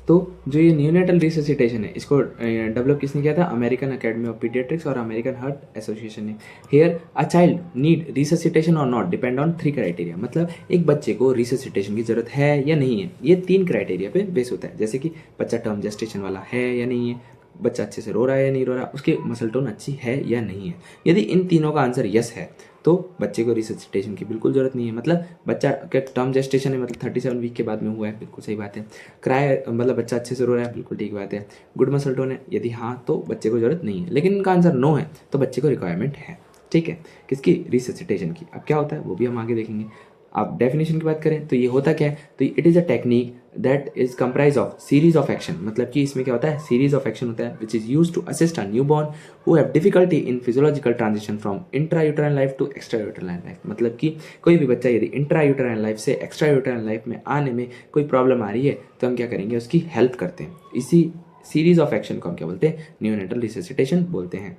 तो जो ये न्यूनेटल रिससिटेशन है इसको डेवलप किसने किया था, अमेरिकन अकेडमी ऑफ पीडियाट्रिक्स और अमेरिकन हार्ट एसोसिएशन ने। Here a child need resuscitation और नॉट डिपेंड ऑन 3 क्राइटेरिया, मतलब एक बच्चे को रिससिटेशन की जरूरत है या नहीं है, ये 3 क्राइटेरिया पे बेस होता है। जैसे कि बच्चा टर्म जेस्टेशन वाला है या नहीं है, बच्चा अच्छे से रो रहा है या नहीं रो रहा, उसकी मसल टोन अच्छी है या नहीं है। यदि इन तीनों का आंसर यस है तो बच्चे को रिससिटेशन की बिल्कुल ज़रूरत नहीं है। मतलब बच्चा के टर्म जेस्टेशन है, मतलब 37 वीक के बाद में हुआ है, बिल्कुल सही बात है। क्राई, मतलब बच्चा अच्छे से रो रहा है, बिल्कुल ठीक बात है। गुड मसल टोन है, यदि हाँ तो बच्चे को ज़रूरत नहीं है। लेकिन इनका आंसर नो है तो बच्चे को रिक्वायरमेंट है, ठीक है, किसकी, रिससिटेशन की। अब क्या होता है वो भी हम आगे देखेंगे। आप डेफिनेशन की बात करें तो ये होता क्या है, तो it is a technique that is comprise of series of action, मतलब कि इसमें क्या होता है, सीरीज ऑफ एक्शन होता है which is use to assist a newborn who have difficulty in physiological transition from intra uterine life to extra uterine life. मतलब कि कोई भी बच्चा यदि इंट्रा यूटेराइन लाइफ से एक्स्ट्रा यूटेराइन लाइफ में आने में कोई प्रॉब्लम आ रही है तो हम क्या करेंगे, उसकी हेल्प करते हैं। इसी सीरीज ऑफ एक्शन को हम क्या बोलते हैं, न्यूनेटल रिससिटेशन बोलते हैं।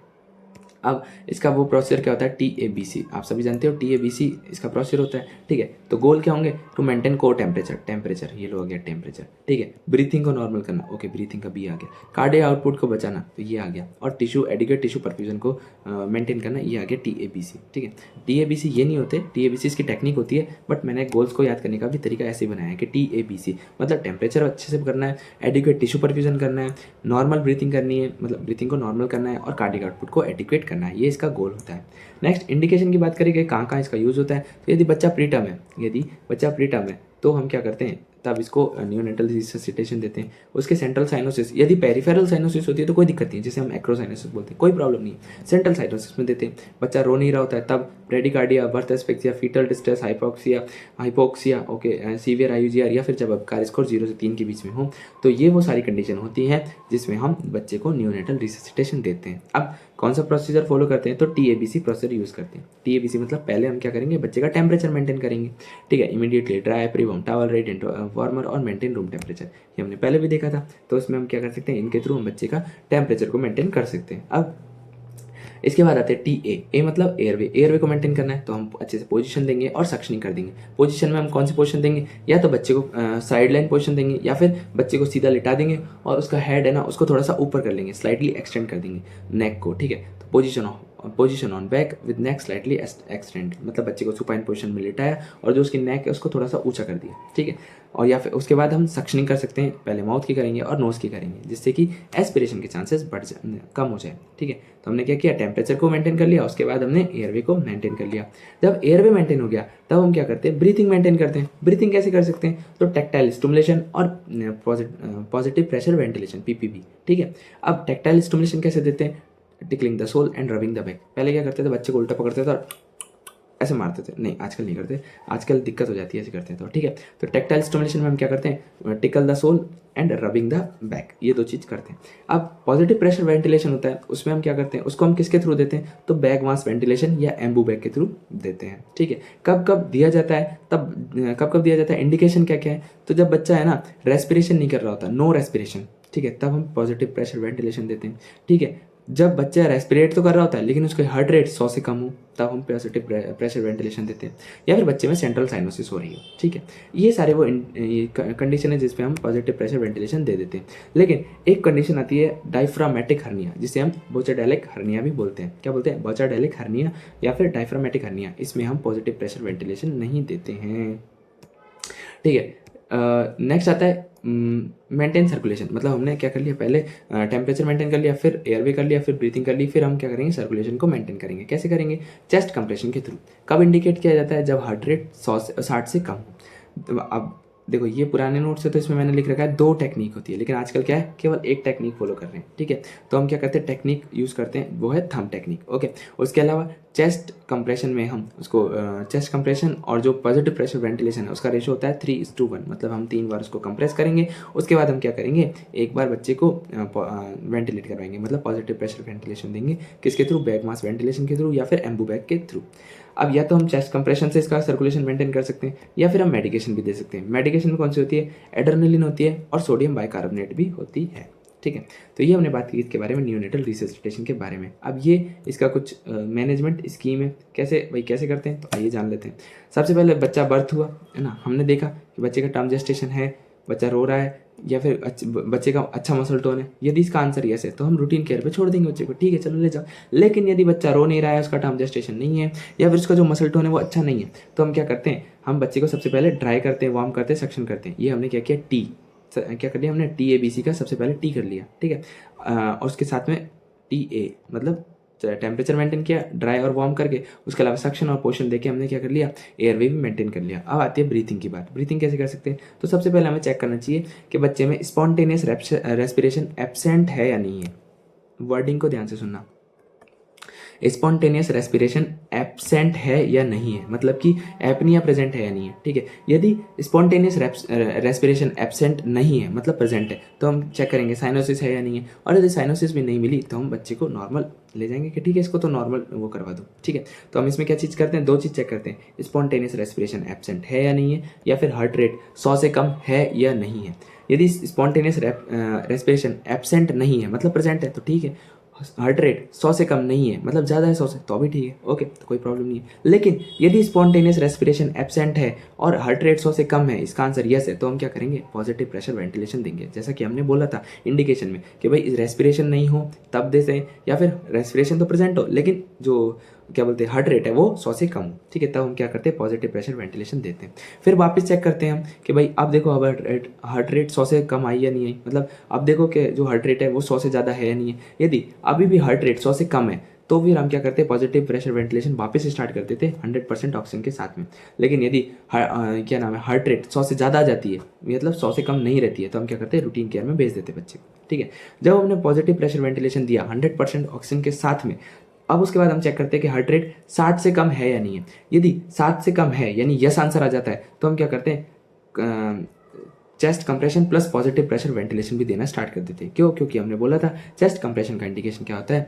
अब इसका वो प्रोसीजर क्या होता है, TABC, आप सभी जानते हो TABC इसका प्रोसीजर होता है, ठीक है। तो गोल क्या होंगे, टू मेंटेन कोर टेम्परेचर, ये लो आ गया टेम्परेचर, ठीक है। ब्रीथिंग को नॉर्मल करना, ओके, ब्रीथिंग का B आ गया। कार्डियक आउटपुट को बचाना, तो ये आ गया। और एडिक्वेट टिश्यू परफ्यूजन को मेंटेन करना, ये आ गया TABC, ठीक है। TABC ये नहीं होते, TABC इसकी टेक्निक होती है, बट मैंने गोल्स को याद करने का भी तरीका ऐसे ही बनाया है कि TABC मतलब टेम्परेचर अच्छे से करना है, एडिक्वेट टिश्यू परफ्यूजन करना है, नॉर्मल ब्रीथिंग करनी है, मतलब ब्रीथिंग को नॉर्मल करना है, और कार्डियक आउटपुट को एडिक्वेट करना है, ये इसका गोल होता है। नेक्स्ट इंडिकेशन की बात करेंगे, कहाँ कहाँ इसका यूज होता है। तो यदि बच्चा प्रीटर्म है तो हम क्या करते हैं, तब इसको न्यूनेटल रिससिटेशन देते हैं। उसके सेंट्रल साइनोसिस, यदि पेरिफेरल साइनोसिस होती है तो कोई दिक्कत नहीं है, जिसे हम एक्रोसाइनोसिस बोलते हैं, कोई प्रॉब्लम नहीं है। सेंट्रल साइनोसिस में देते हैं, बच्चा रो नहीं रहा होता है तब bradycardia, birth asphyxia, fetal distress, hypoxia, okay, severe IUGR, या फिर जब अब कार स्कोर 0 से 3 के बीच में हो, तो ये वो सारी कंडीशन होती हैं जिसमें हम बच्चे को न्यूनेटल रिससिटेशन देते हैं। अब कौन सा प्रोसीजर फॉलो करते हैं, तो TABC प्रोसीजर यूज़ करते हैं। TABC मतलब पहले हम क्या करेंगे, बच्चे का टेम्परेचर मेंटेन करेंगे, ठीक है। Immediately dry, prewarm towel, red warmer और मेंटेन रूम टेम्परेचर, ये हमने पहले भी देखा था। तो इसमें हम क्या कर सकते हैं, इनके थ्रू हम बच्चे का टेम्परेचर को मेंटेन कर सकते हैं। अब इसके बाद आते हैं टी ए मतलब एयरवे। एयरवे को मेंटेन करना है तो हम अच्छे से पोजीशन देंगे और सक्शनिंग कर देंगे। पोजीशन में हम कौन सी पोजीशन देंगे, या तो बच्चे को साइड लाइन पोजीशन देंगे या फिर बच्चे को सीधा लिटा देंगे और उसका हेड है ना उसको थोड़ा सा ऊपर कर लेंगे, स्लाइटली एक्सटेंड कर देंगे नेक को, ठीक है। तो position on back with neck slightly extend, मतलब बच्चे को सुपाइन पोजीशन में लिटाया और जो उसकी नेक है उसको थोड़ा सा ऊंचा कर दिया, ठीक है। और या फिर उसके बाद हम सक्शनिंग कर सकते हैं, पहले माउथ की करेंगे और नोज की करेंगे, जिससे कि एस्पिरेशन के चांसेस कम हो जाए, ठीक है। तो हमने क्या किया, टेम्परेचर को मेंटेन कर लिया, उसके बाद हमने एयरवे को मेंटेन कर लिया। जब एयरवे मेंटेन हो गया तब हम क्या करते हैं, ब्रीथिंग मेंटेन करते हैं। ब्रीथिंग कैसे कर सकते हैं, तो टैक्टाइल स्टिमुलेशन और पॉजिटिव प्रेशर वेंटिलेशन PPV, ठीक है। अब टैक्टाइल स्टिमुलेशन कैसे देते हैं, tickling the sole and rubbing the back. पहले क्या करते थे, बच्चे को उल्टा पकड़ते थे और ऐसे मारते थे, नहीं आजकल नहीं करते, आजकल दिक्कत हो जाती है ऐसे करते हैं तो, ठीक है। तो टैक्टाइल स्टिमुलेशन में हम क्या करते हैं, tickle the sole and rubbing the back, ये दो चीज़ करते हैं। अब पॉजिटिव प्रेशर वेंटिलेशन होता है, उसमें हम क्या करते हैं, उसको हम किसके थ्रू देते हैं, तो बैग मास वेंटिलेशन या एम्बू बैग के थ्रू देते हैं, ठीक है। कब कब दिया जाता है, कब कब दिया जाता है, इंडिकेशन क्या क्या है, तो जब बच्चा है ना रेस्पिरेशन नहीं कर रहा होता, नो रेस्पिरेशन, ठीक है, तब हम पॉजिटिव प्रेशर वेंटिलेशन देते हैं, ठीक है। जब बच्चा रेस्पिरेट तो कर रहा होता है लेकिन उसका हार्ट रेट 100 से कम हो, तब हम पॉजिटिव प्रेशर वेंटिलेशन देते हैं, या फिर बच्चे में सेंट्रल साइनोसिस हो रही है, ठीक है। ये सारे वो कंडीशन है जिसपे हम पॉजिटिव प्रेशर वेंटिलेशन दे देते हैं। लेकिन एक कंडीशन आती है डायफ्रामेटिक हर्निया, जिसे हम बोचाडेलिक हर्निया भी बोलते हैं। क्या बोलते हैं, बोचाडेलिक हर्निया या फिर डायफ्रामेटिक हर्निया। इसमें हम पॉजिटिव प्रेशर वेंटिलेशन नहीं देते हैं, ठीक है। नेक्स्ट आता है मेंटेन सर्कुलेशन, मतलब हमने क्या कर लिया, पहले टेम्परेचर मेंटेन कर लिया, फिर एयरवे कर लिया, फिर ब्रीथिंग कर ली, फिर हम क्या करेंगे, सर्कुलेशन को मेंटेन करेंगे। कैसे करेंगे, चेस्ट कंप्रेशन के थ्रू। कब इंडिकेट किया जाता है, जब हार्ट रेट 60 से कम हो। तो अब देखो ये पुराने नोट से तो इसमें मैंने लिख रखा है 2 टेक्निक होती है, लेकिन आजकल क्या है, केवल एक टेक्निक फॉलो कर रहे हैं, ठीक है। तो हम क्या करते हैं, टेक्निक यूज़ करते हैं, वो है थंब टेक्निक, ओके। उसके अलावा चेस्ट कंप्रेशन में हम उसको चेस्ट कंप्रेशन और जो पॉजिटिव प्रेशर वेंटिलेशन है उसका रेशो होता है 3:1, मतलब हम 3 बार उसको कंप्रेस करेंगे, उसके बाद हम क्या करेंगे, एक बार बच्चे को वेंटिलेट करवाएंगे, मतलब पॉजिटिव प्रेशर वेंटिलेशन देंगे, किसके थ्रू, बैग मास वेंटिलेशन के थ्रू या फिर एम्बू बैग के थ्रू। अब या तो हम चेस्ट कंप्रेशन से इसका सर्कुलेशन मेंटेन कर सकते हैं, या फिर हम मेडिकेशन भी दे सकते हैं। मेडिकेशन में कौन सी होती है, एड्रेनलिन होती है और सोडियम बाइकार्बोनेट भी होती है, ठीक है। तो ये हमने बात की इसके बारे में, नियोनेटल रिससिटेशन के बारे में। अब ये इसका कुछ मैनेजमेंट स्कीम है, कैसे भाई कैसे करते हैं, तो आइए जान लेते हैं। सबसे पहले बच्चा बर्थ हुआ है ना, हमने देखा कि बच्चे का टर्म जेस्टेशन है, बच्चा रो रहा है या फिर बच्चे का अच्छा मसल टोन है, यदि इसका आंसर यस है तो हम रूटीन केयर पे छोड़ देंगे बच्चे को, ठीक है चलो ले जाओ। लेकिन यदि बच्चा रो नहीं रहा है, उसका टर्म जेस्टेशन नहीं है, या फिर उसका जो मसल टोन है वो अच्छा नहीं है, तो हम क्या करते हैं, हम बच्चे को सबसे पहले ड्राई करते हैं, वार्म करते हैं, सक्शन करते हैं। ये हमने क्या किया, क्या कर लिया हमने, TABC का सबसे पहले टी कर लिया, ठीक है। और उसके साथ में TA मतलब टेम्परेचर मेंटेन किया ड्राई और वार्म करके, उसके अलावा सक्शन और पोषण देके हमने क्या कर लिया, एयरवे भी मेंटेन कर लिया। अब आती है ब्रीथिंग की बात। ब्रीथिंग कैसे कर सकते हैं, तो सबसे पहले हमें चेक करना चाहिए कि बच्चे में स्पॉन्टेनियस रेस्पिरेशन एब्सेंट है या नहीं है। वर्डिंग को ध्यान से सुनना, स्पॉन्टेनियस रेस्पिरेशन एब्सेंट है या नहीं है, मतलब कि एपनिया प्रेजेंट है या नहीं है, ठीक है। यदि स्पॉन्टेनियस रेस्पिरेशन एब्सेंट नहीं है मतलब प्रेजेंट है, तो हम चेक करेंगे साइनोसिस है या नहीं है, और यदि साइनोसिस भी नहीं मिली तो हम बच्चे को नॉर्मल ले जाएंगे कि ठीक है इसको तो नॉर्मल वो करवा दो, ठीक है। तो हम इसमें क्या चीज़ करते हैं, 2 चीज़ चेक करते हैं, स्पॉन्टेनियस रेस्पिरेशन एब्सेंट है या नहीं है, या फिर हार्ट रेट 100 से कम है या नहीं है। यदि स्पॉन्टेनियस रेस्पिरेशन एब्सेंट नहीं है मतलब प्रेजेंट है तो ठीक है, हार्ट रेट 100 से कम नहीं है मतलब ज़्यादा है 100 से, तो भी ठीक है, ओके तो कोई प्रॉब्लम नहीं है। लेकिन यदि स्पॉन्टेनियस रेस्पिरेशन एब्सेंट है और हार्ट रेट 100 से कम है, इसका आंसर यस है, तो हम क्या करेंगे, पॉजिटिव प्रेशर वेंटिलेशन देंगे। जैसा कि हमने बोला था इंडिकेशन में कि भाई रेस्पिरेशन नहीं हो तब देते हैं, या फिर रेस्पिरेशन तो प्रेजेंट हो लेकिन जो क्या बोलते हैं हार्ट रेट है वो 100 से कम हो, ठीक है, तब हम क्या करते हैं, पॉजिटिव प्रेशर वेंटिलेशन देते हैं। फिर वापस चेक करते हैं हम कि भाई अब देखो अब हार्ट रेट 100 से कम आई या नहीं आई, मतलब अब देखो कि जो हार्ट रेट है वो 100 से ज़्यादा है या नहीं है। यदि अभी भी हार्ट रेट 100 से कम है तो फिर हम क्या करते हैं, पॉजिटिव प्रेशर वेंटिलेशन वापस स्टार्ट कर देते हैं 100% ऑक्सीजन के साथ में। लेकिन यदि क्या नाम है, हार्ट रेट 100 से ज़्यादा आ जाती है मतलब 100 से कम नहीं रहती है, तो हम क्या करते हैं, रूटीन केयर में भेज देते हैं बच्चे को, ठीक है। जब हमने पॉजिटिव प्रेशर वेंटिलेशन दिया 100% ऑक्सीजन के साथ में, अब उसके बाद हम चेक करते हैं कि हार्ट रेट 60 से कम है या नहीं है। यदि 60 से कम है यानी यस आंसर आ जाता है, तो हम क्या करते हैं, chest compression plus positive pressure ventilation भी देना स्टार्ट कर देते हैं। क्यों, क्योंकि हमने बोला था चेस्ट कंप्रेशन का इंडिकेशन क्या होता है,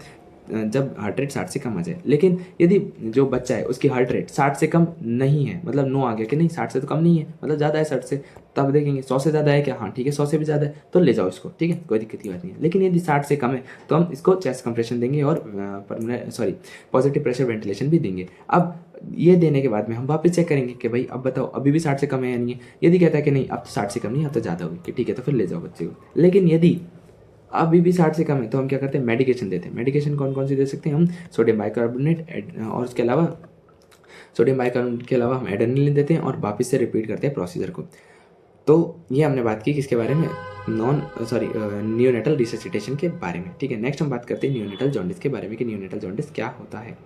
जब हार्ट रेट 60 से कम आ जाए। लेकिन यदि जो बच्चा है उसकी हार्ट रेट 60 से कम नहीं है, मतलब 9 आ गया कि नहीं 60 से तो कम नहीं है, मतलब ज़्यादा है 60 से, तब देखेंगे 100 से ज़्यादा है क्या, हाँ ठीक है 100 से भी ज़्यादा है तो ले जाओ इसको, ठीक है कोई दिक्कत की बात नहीं है। लेकिन यदि 60 से कम है तो हम इसको चेस्ट कंप्रेशन देंगे और पॉजिटिव प्रेशर वेंटिलेशन भी देंगे। अब ये देने के बाद में हम वापस चेक करेंगे कि भाई अब बताओ अभी भी 60 से कम है या नहीं है। यदि कहता है कि नहीं अब तो 60 से कम नहीं, अब तो ज़्यादा होगी, कि ठीक है तो फिर ले जाओ बच्चे को। लेकिन यदि अभी भी 60 से कम है तो हम क्या करते हैं, मेडिकेशन देते हैं। मेडिकेशन कौन कौन सी दे सकते हैं हम, सोडियम बाइकार्बोनेट और उसके अलावा सोडियम बाइकार्बोनेट के अलावा हम एड्रेनलिन देते हैं और वापस से रिपीट करते हैं प्रोसीजर को। तो ये हमने बात की किसके बारे में, नियोनेटल रिससिटेशन के बारे में, ठीक है। नेक्स्ट हम बात करते हैं नियोनेटल जॉन्डिस के बारे में कि नियोनेटल जॉन्डिस क्या होता है।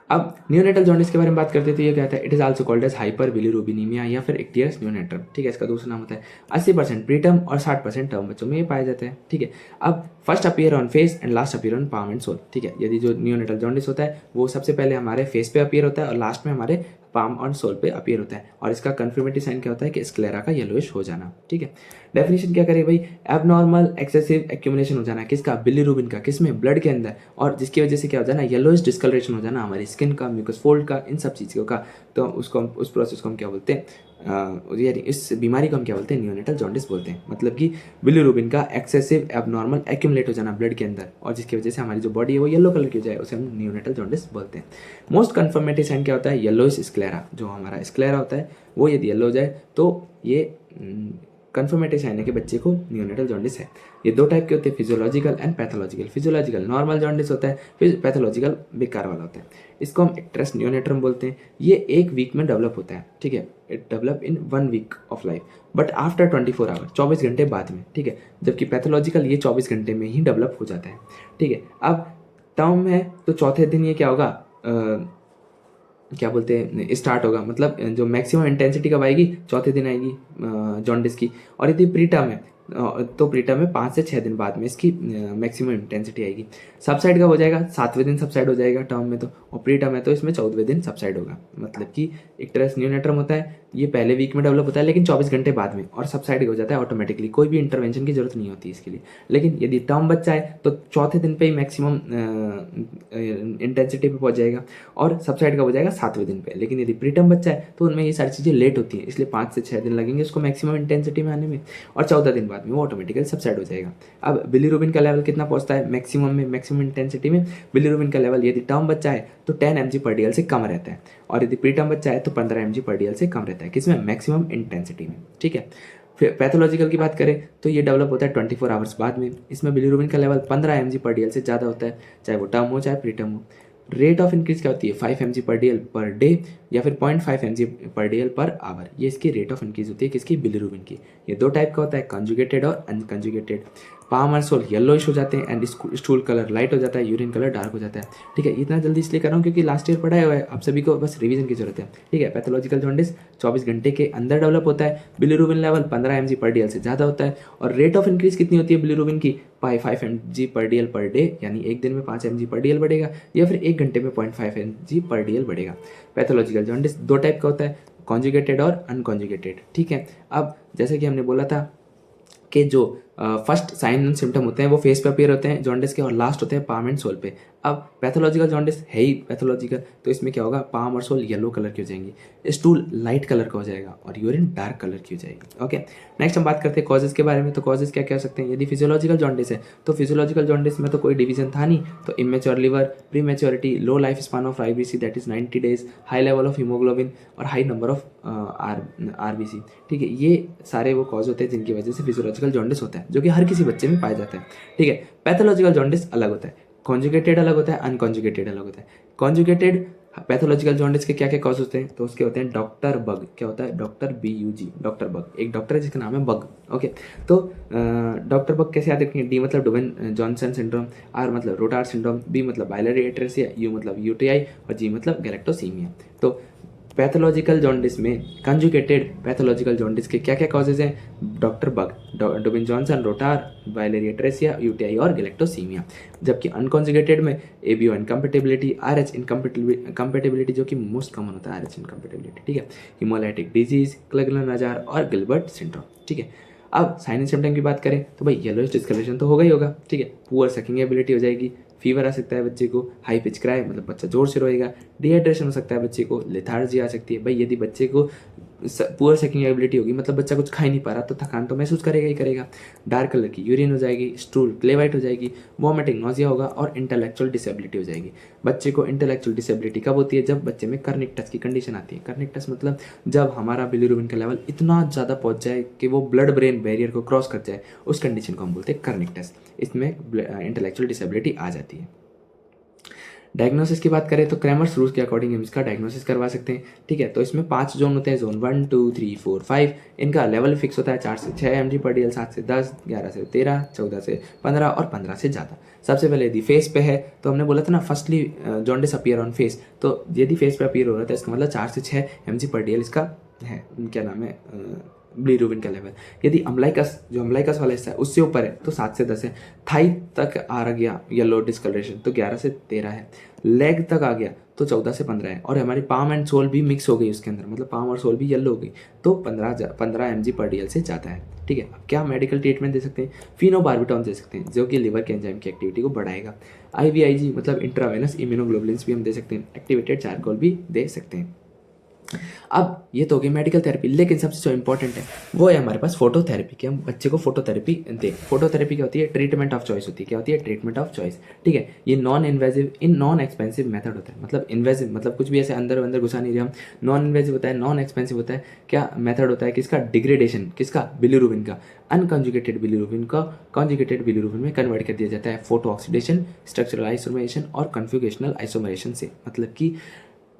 अब नियोनेटल जॉन्डिस के बारे में बात करते हैं तो ये कहता है it is also called as hyperbilirubinaemia या फिर इक्टियस नियोनेट्रम, ठीक है इसका दूसरा नाम होता है। 80% प्रीटर्म और 60% टर्म बच्चों में ये पाए जाते हैं, ठीक है। अब first appear on face and last appear on palm and sole, ठीक है। यदि जो नियोनेटल जॉन्डिस होता है वो सबसे पहले हमारे फेस पे अपीयर होता है और लास्ट में हमारे पाम और सोल पे अपीयर होता है। और इसका कन्फर्मेटिव साइन क्या होता है कि स्क्लेरा का येलोइश हो जाना, ठीक है। डेफिनेशन क्या करें भाई, एबनॉर्मल एक्सेसिव एक्यूमुलेशन हो जाना किसका, बिलीरुबिन का, किसमें, ब्लड के अंदर, और जिसकी वजह से क्या हो जाना, येलोइश डिस्कलरेशन हो जाना हमारी स्किन का, म्यूकस फोल्ड का, इन सब चीज़ों का। तो उस प्रोसेस को हम क्या बोलते हैं, यानी इस बीमारी को हम क्या बोलते हैं, नियोनेटल जॉन्डिस बोलते हैं। मतलब कि बिलीरुबिन का एक्सेसिव एबनॉर्मल एक्यूमुलेट हो जाना ब्लड के अंदर और जिसकी वजह से हमारी जो बॉडी है वो येलो कलर की हो जाए, उसे हम नियोनेटल जॉन्डिस बोलते हैं। मोस्ट कन्फर्मेटिव साइन क्या होता है, येलोइश स्क्लेरा, जो हमारा स्क्लेरा होता है वो यदि येलो हो जाए तो ये कन्फर्मेटिव साइन है कि बच्चे को नियोनेटल जॉन्डिस है। ये दो टाइप के होते हैं, physiological and pathological. Physiological normal jaundice होता है, फिर पैथोलॉजिकल बेकार वाला होता है। इसको हम एक्ट्रेस नियोनेट्रम बोलते हैं। ये 1 वीक में डेवलप होता है, ठीक है, it develop in 1 week of life but after 24 hour, 24 घंटे बाद में, ठीक है। जबकि पैथोलॉजिकल ये 24 घंटे में ही डेवलप हो जाता है, ठीक है। अब टर्म है तो चौथे दिन ये क्या होगा, क्या बोलते हैं, स्टार्ट होगा, मतलब जो मैक्सिमम इंटेंसिटी कब आएगी, चौथे दिन आएगी जॉन्डिस की। और यदि प्रीटर्म है तो प्रीटर्म में 5 से 6 दिन बाद में इसकी मैक्सिमम इंटेंसिटी आएगी। सबसाइड कब हो जाएगा, 7वें दिन सबसाइड हो जाएगा टर्म में तो, और प्रीटर्म है तो इसमें 14वें दिन सबसाइड होगा। मतलब कि एक तरह से नियोनेट्रम होता है, ये पहले वीक में डेवलप होता है लेकिन 24 घंटे बाद में, और सबसाइड हो जाता है ऑटोमेटिकली, कोई भी इंटरवेंशन की जरूरत नहीं होती इसके लिए। लेकिन यदि टर्म बच्चा है तो चौथे दिन पे ही मैक्सिमम इंटेंसिटी पे पहुंच जाएगा और सबसाइड कब हो जाएगा, 7वें दिन पे। लेकिन यदि प्रीटर्म बच्चा है तो उनमें ये सारी चीज़ें लेट होती हैं, इसलिए 5 से 6 दिन लगेंगे उसको मैक्सिमम इंटेंसिटी में आने में, और 14 दिन बाद में वो ऑटोमेटिकली सबसाइड हो जाएगा। अब बिलीरुबिन का लेवल कितना पहुंचता है मैक्सिमम में, मैक्सिमम इंटेंसिटी में बिलीरुबिन का लेवल यदि टर्म बच्चा है तो 10 mg/dl से कम रहता है, और यदि प्रीटर्म बच्चा है तो 15 mg/dl से कम रहता है, किसमें, मैक्सिमम इंटेंसिटी में, ठीक है। फिर पैथोलॉजिकल की बात करें तो ये डेवलप होता है 24 आवर्स बाद में। इसमें बिलीरुबिन का लेवल 15 mg/dl से ज़्यादा होता है, चाहे वो टर्म हो चाहे प्रीटर्म हो। रेट ऑफ इंक्रीज क्या होती है, 5 mg/dl पर डे या फिर 0.5 mg/dl पर आवर, ये इसकी रेट ऑफ इंक्रीज होती है किसकी, बिलीरुबिन की। ये दो टाइप का होता है, कंजुगेटेड और अनकंजुगेटेड। पाम और सोल येलोइश हो जाते हैं एंड स्टूल कलर लाइट हो जाता है, यूरिन कलर डार्क हो जाता है, ठीक है। इतना जल्दी इसलिए कर रहा हूँ क्योंकि लास्ट ईयर पढ़ाया हुआ है, आप सभी को बस रिवीजन की जरूरत है, ठीक है। पैथोलॉजिकल जॉन्डिस 24 घंटे के अंदर डेवलप होता है, बिलीरुबिन लेवल 15 mg/dl से ज़्यादा होता है, और रेट ऑफ इंक्रीज कितनी होती है बिलीरुबिन की, 5 mg/dl पर डे, यानी एक दिन में 5 mg/dl बढ़ेगा, या फिर एक घंटे में 0.5 mg/dl बढ़ेगा। पैथोलॉजिकल जॉन्डिस दो टाइप का होता है, कॉन्जुगेटेड और अनकॉन्जुगेटेड, ठीक है। अब जैसे कि हमने बोला था कि जो फर्स्ट साइन एंड सिम्टम होते हैं वो फेस पे अपीयर होते हैं जॉन्डिस के, और लास्ट होते हैं पाम एंड सोल पे। अब पैथोलॉजिकल जॉन्डिस है ही पैथोलॉजिकल, तो इसमें क्या होगा, पाम और सोल येलो कलर की हो जाएंगी, स्टूल लाइट कलर का हो जाएगा, और यूरिन डार्क कलर की हो जाएगी, ओके। नेक्स्ट हम बात करते हैं कॉजेज के बारे में। तो कॉजेज क्या कह सकते हैं, यदि फिजियोलॉजिकल जॉन्डिस है तो फिजियोलॉजिकल जॉन्डिस में तो कोई डिवीजन था नहीं, तो immature liver, prematurity, low life span of IBC that is 90 days, high level of haemoglobin और हाई नंबर ऑफ RBC, ठीक है। ये सारे वो कॉज होते हैं जिनकी वजह से फिजियोलॉजिकल जॉन्डिस होता है, जो कि हर किसी बच्चे में पाया जाता है, ठीक है। पैथोलॉजिकल जॉन्डिस अलग होता है, कॉन्जुगेटेड अलग होता है, अनकॉन्जुगेटेड अलग होता है। कॉन्जुगेटेड पैथोलॉजिकल जॉन्डिस के क्या क्या कॉज होते हैं, तो उसके होते हैं डॉक्टर बग, क्या होता है, डॉक्टर BUG, डॉक्टर बग, एक डॉक्टर है जिसका नाम है बग, ओके। तो डॉक्टर बग कैसे याद रखेंगे, D मतलब डुवेन जॉनसन सिंड्रोम, R मतलब रोटार सिंड्रोम, B मतलब बाइलरी एट्रेसिया, U मतलब UTI और G मतलब गैलेक्टोसीमिया। तो पैथोलॉजिकल जॉन्डिस में, कंजुगेटेड पैथोलॉजिकल जॉन्डिस के क्या क्या कॉजेज हैं, doctor bug, Duane Johnson, rotor, biliary atresia, UTI और गैलेक्टोसीमिया। जबकि अनकॉन्जुगेटेड में ABO इनकम्पेटिबिलिटी, RH इनकम्पेटिबिलिटी जो कि मोस्ट कॉमन होता है, RH इनकम्पेटिबिलिटी, ठीक है, हिमोलाइटिक डिजीज, क्लेगलन-नजार और गिलबर्ट सिंड्रोम, ठीक है। अब साइन एंड सिम्टम की बात करें तो भाई येलोइश डिस्कलरेशन तो होगा ही होगा, ठीक है। पुअर सकिंग एबिलिटी हो जाएगी, फीवर आ सकता है बच्चे को, हाई पिच क्राई मतलब बच्चा जोर से रोएगा, डिहाइड्रेशन हो सकता है बच्चे को, लेथार्जी आ सकती है। भाई यदि बच्चे को पुअर सकिंग एबिलिटी होगी मतलब बच्चा कुछ खा ही नहीं पा रहा तो थकान तो महसूस करेगा ही करेगा। डार्क कलर की यूरिन हो जाएगी, स्टूल क्ले वाइट हो जाएगी, वॉमिटिंग नोजिया होगा और इंटेलेक्चुअल डिसेबिलिटी हो जाएगी। बच्चे को इंटेलेक्चुअल डिसेबिलिटी कब होती है? जब बच्चे में कर्निकटस की कंडीशन आती है। कर्निकटस मतलब जब हमारा बिलीरुबिन का लेवल इतना ज़्यादा पहुंच जाए कि वो ब्लड ब्रेन बैरियर को क्रॉस कर जाए, उस कंडीशन को हम बोलते हैं कर्निकटस। इसमें इंटेलेक्चुअल डिसेबिलिटी आ जाती है। डायग्नोसिस की बात करें तो क्रैमर्स रूल्स के अकॉर्डिंग हम इसका डायग्नोसिस करवा सकते हैं। ठीक है, तो इसमें 5 जोन होते हैं, जोन 1 2 3 4 5। इनका लेवल फिक्स होता है 4 से 6 mg/dl, 7 से 10, 11 से 13, 14 से 15 और 15 से ज़्यादा। सबसे पहले यदि फेस पे है तो हमने बोला था ना firstly jaundice appear on face, तो यदि फेस पे अपीयर हो रहा है तो इसका मतलब 4 से 6 mg/dl इसका है, क्या नाम है, बिलीरुबिन का लेवल। यदि अम्लाइकस, जो अम्लाइकस वाला हिस्सा है उससे ऊपर है तो 7 से 10 है। थाई तक आ गया येलो डिस्कलरेशन तो 11 से 13 है। लेग तक आ गया तो 14 से 15 है। और हमारी पाम एंड सोल भी मिक्स हो गई उसके अंदर, मतलब पाम और सोल भी येलो हो गई तो 15 mg/dl से ज़्यादा है। ठीक है, अब क्या मेडिकल ट्रीटमेंट दे सकते हैं? फिनोबार्बिटॉन दे सकते हैं जो कि लिवर के एंजाइम की एक्टिविटी को बढ़ाएगा। IVIG मतलब इंट्रावेनस इम्यूनोग्लोबुलिन्स भी हम दे सकते हैं। एक्टिवेटेड चारकोल भी दे सकते हैं। अब ये तो हो गई मेडिकल थेरेपी, लेकिन सबसे जो इंपॉर्टेंट है वो है हमारे पास फोटोथेरेपी कि हम बच्चे को फोटोथेरेपी दें। फोटोथेरेपी क्या होती है? ट्रीटमेंट ऑफ चॉइस होती है। क्या होती है? Treatment of choice. ठीक है, ये non invasive non expensive method होता है। मतलब इन्वेजिव मतलब कुछ भी ऐसे अंदर अंदर घुसा नहीं रहे हम। नॉन इन्वेजिव होता है, नॉन एक्सपेंसिव होता है। क्या मेथड होता है? किसका? डिग्रेडेशन, किसका? बिलीरुबिन का। अनकॉन्जुगेटेड बिलीरुबिन का कॉन्जुगेटेड बिलीरुबिन में कन्वर्ट कर दिया जाता है फोटो ऑक्सीडेशन, स्ट्रक्चरल आइसोमरेशन और कन्फ्यूगेशनल आइसोमरेशन से। मतलब कि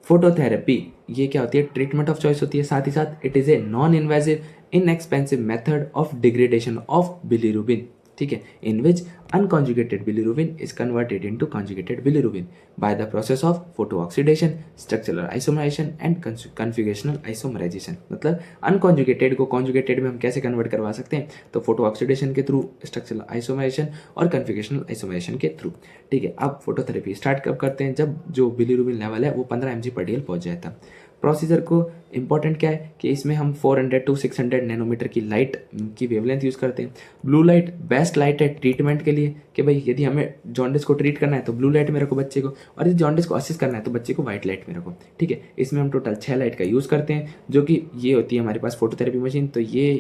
फोटोथेरेपी ये क्या होती है? ट्रीटमेंट ऑफ चॉइस होती है। साथ ही साथ it is a non invasive inexpensive method of degradation of bilirubin. ठीक है, in which unconjugated bilirubin is converted into conjugated bilirubin by the process of photo oxidation, structural isomerisation and configurational isomerisation. मतलब अनकॉन्जुगेटेड को कॉन्जुगेटेड में हम कैसे कन्वर्ट करवा सकते हैं? तो फोटो ऑक्सीडेशन के थ्रू, स्ट्रक्चरल आइसोमराइजेशन और कन्फ्यूगेशनल आइसोमराइजेशन के थ्रू। ठीक है, अब फोटोथेरेपी स्टार्ट कब करते हैं? जब जो बिलीरुबिन लेवल है वो 15 mg/dl पहुंच जाए तब। प्रोसीजर को इंपॉर्टेंट क्या है कि इसमें हम 400 to 600 नैनोमीटर की लाइट की वेवलेंथ यूज़ करते हैं। ब्लू लाइट बेस्ट लाइट है ट्रीटमेंट के लिए कि भाई यदि हमें जॉन्डिस को ट्रीट करना है तो ब्लू लाइट में रखो बच्चे को, और यदि जॉन्डिस को असिस्ट करना है तो बच्चे को व्हाइट लाइट में रखो। ठीक है, इसमें हम टोटल 6 लाइट का यूज़ करते हैं जो कि ये होती है हमारे पास फोटोथेरेपी मशीन। तो ये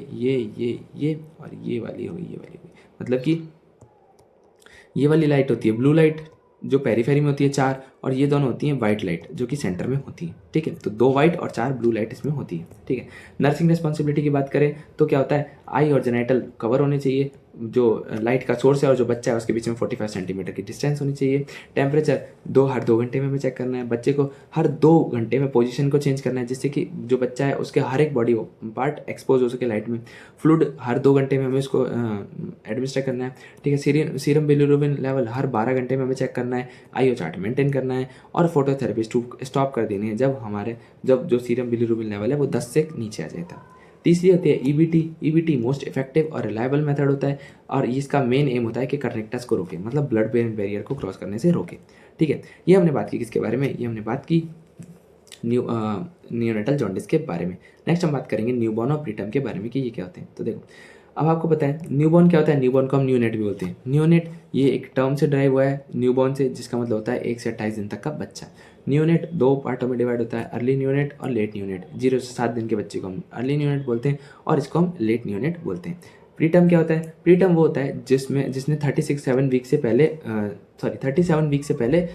और ये वाली होगी, मतलब कि ये वाली लाइट होती है ब्लू लाइट जो पेरीफेरी में होती है 4, और ये दोनों होती हैं वाइट लाइट जो कि सेंटर में होती है। ठीक है, तो 2 वाइट और 4 ब्लू लाइट इसमें होती है। ठीक है, नर्सिंग रिस्पॉन्सिबिलिटी की बात करें तो क्या होता है? आई और जेनाइटल कवर होने चाहिए, जो लाइट का सोर्स है और जो बच्चा है उसके बीच में 45 सेंटीमीटर की डिस्टेंस होनी चाहिए। टेम्परेचर हर 2 घंटे में हमें चेक करना है। बच्चे को हर 2 घंटे में पोजीशन को चेंज करना है जिससे कि जो बच्चा है उसके हर एक बॉडी पार्ट एक्सपोज हो सके लाइट में। फ्लूइड हर 2 घंटे में हमें उसको एडमिनिस्टर करना है। ठीक है, सीरम बिलीरुबिन लेवल हर 12 घंटे में हमें चेक करना है। IO चार्ट मेंटेन करना है और फोटोथेरेपी स्टॉप कर देनी है जब जो सीरम बिलीरुबिन लेवल है वो 10 से नीचे आ जाता है। तीसरी होती है EBT मोस्ट इफेक्टिव और रिलायबल मेथड होता है और इसका मेन एम होता है कि कर्निकटस को रोके, मतलब ब्लड ब्रेन बैरियर को क्रॉस करने से रोके। ठीक है, ये हमने बात की किसके बारे में? ये हमने बात की नियोनेटल जॉन्डिस के बारे में। नेक्स्ट हम बात करेंगे न्यूबॉर्न और प्रीटर्म के बारे में कि ये क्या होते हैं। तो देखो, अब आपको पता है न्यूबॉर्न क्या होता है? न्यूबॉर्न को हम न्यूनेट भी बोलते हैं। न्यूनेट ये एक टर्म से ड्राइव हुआ है न्यूबॉर्न से, जिसका मतलब होता है 1 से 28 दिन तक का बच्चा। न्यूनेट 2 पार्टों में डिवाइड होता है, अर्ली न्यूनेट और लेट न्यूनेट। 0 से 7 दिन के बच्चे को हम अर्ली न्यूनेट बोलते हैं और इसको हम लेट न्यूनेट बोलते हैं। प्रीटर्म क्या होता है? प्रीटर्म वो होता है जिसने 37 वीक से पहले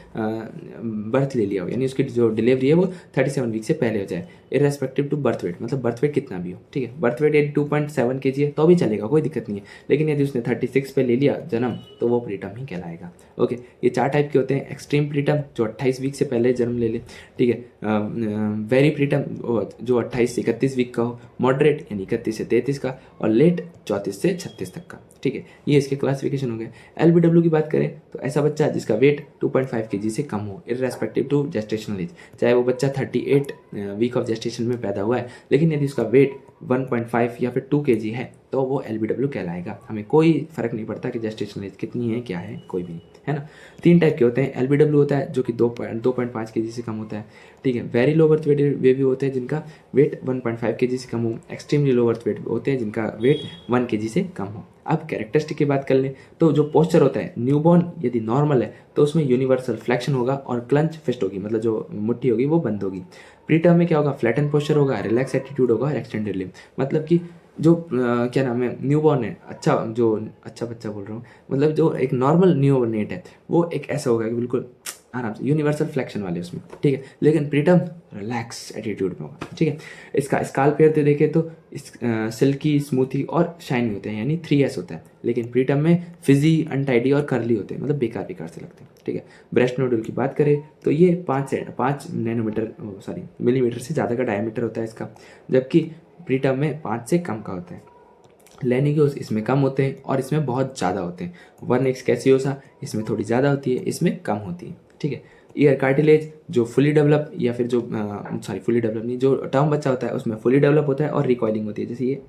बर्थ ले लिया हो, यानी उसकी जो डिलीवरी है वो 37 वीक से पहले हो जाए, इरेस्पेक्टिव टू बर्थ वेट, मतलब बर्थ वेट कितना भी हो। ठीक है, बर्थ वेट यदि 2.7 kg है तो भी चलेगा, कोई दिक्कत नहीं है, लेकिन यदि उसने 36 पे ले लिया जन्म तो वो प्रीटर्म ही कहलाएगा। ओके, ये 4 टाइप के होते हैं। एक्सट्रीम प्रीटर्म जो 28 वीक से पहले जन्म ले ले। ठीक है, वेरी प्रीटर्म जो 28 से 31 वीक का हो, मॉडरेट यानी 31 से 33 का, और लेट 34 से 36 तक का। ठीक है, ये इसके क्लासिफिकेशन हो गए। LBW की बात करें तो ऐसा बच्चा जिसका वेट 2.5 kg से कम हो, इररेस्पेक्टिव टू जेस्टेशनल एज, चाहे वो बच्चा 38 वीक ऑफ जेस्टेशन में पैदा हुआ है, लेकिन यदि उसका वेट 1.5 या फिर 2 kg है तो वो LBW कहलाएगा। हमें कोई फ़र्क नहीं पड़ता कि जेस्टेशनल एज कितनी है, क्या है, कोई भी नहीं, है ना। 3 टाइप के होते हैं। LBW होता है जो कि 2.5 kg से कम होता है, ठीक है। वेरी लो बर्थ वेट वे भी होते हैं जिनका वेट 1.5 kg से कम हो। एक्सट्रीमली लो बर्थ वेट होते हैं जिनका वेट 1 kg से कम हो। अब कैरेक्टरिस्टिक की बात कर लें तो जो पोस्चर होता है न्यूबॉर्न यदि नॉर्मल है तो उसमें यूनिवर्सल फ्लेक्शन होगा और क्लंच फिस्ट होगी, मतलब जो मुट्ठी होगी वो बंद होगी। प्रीटर्म में क्या होगा, फ्लैटन पोस्चर होगा, रिलैक्स एटीट्यूड होगा और एक्सटेंडेड लिम्ब। मतलब कि जो क्या नाम है, न्यूबॉर्न है, अच्छा बच्चा बोल रहा हूँ, मतलब जो एक नॉर्मल न्यूनेट है वो एक ऐसा होगा कि बिल्कुल आराम से यूनिवर्सल फ्लेक्शन वाले उसमें, ठीक है। लेकिन प्रीटर्म रिलैक्स एटीट्यूड में होगा, ठीक है। इसका स्काल्प हेयर देखें तो सिल्की, स्मूथी और शाइनी होते हैं, यानी 3S होता है। लेकिन प्रीटर्म में फिजी, अनटाइडी और कर्ली होते हैं, मतलब बेकार से लगते हैं, ठीक है। ब्रेस्ट नोडल की बात करें तो ये 5 मिलीमीटर से ज़्यादा का डायमीटर होता है इसका, जबकि प्रीटर्म में 5 से कम का होता है। लेनिग्योस इसमें कम होते हैं और इसमें बहुत ज़्यादा होते हैं। 1X कैसियोसा इसमें थोड़ी ज़्यादा होती है, इसमें कम होती है, ठीक है। ईयर कार्टिलेज जो फुली डेवलप या फिर जो फुली डेवलप नहीं, जो टर्म बच्चा होता है उसमें फुली डेवलप होता है और रिकॉइलिंग होती है। जैसे ये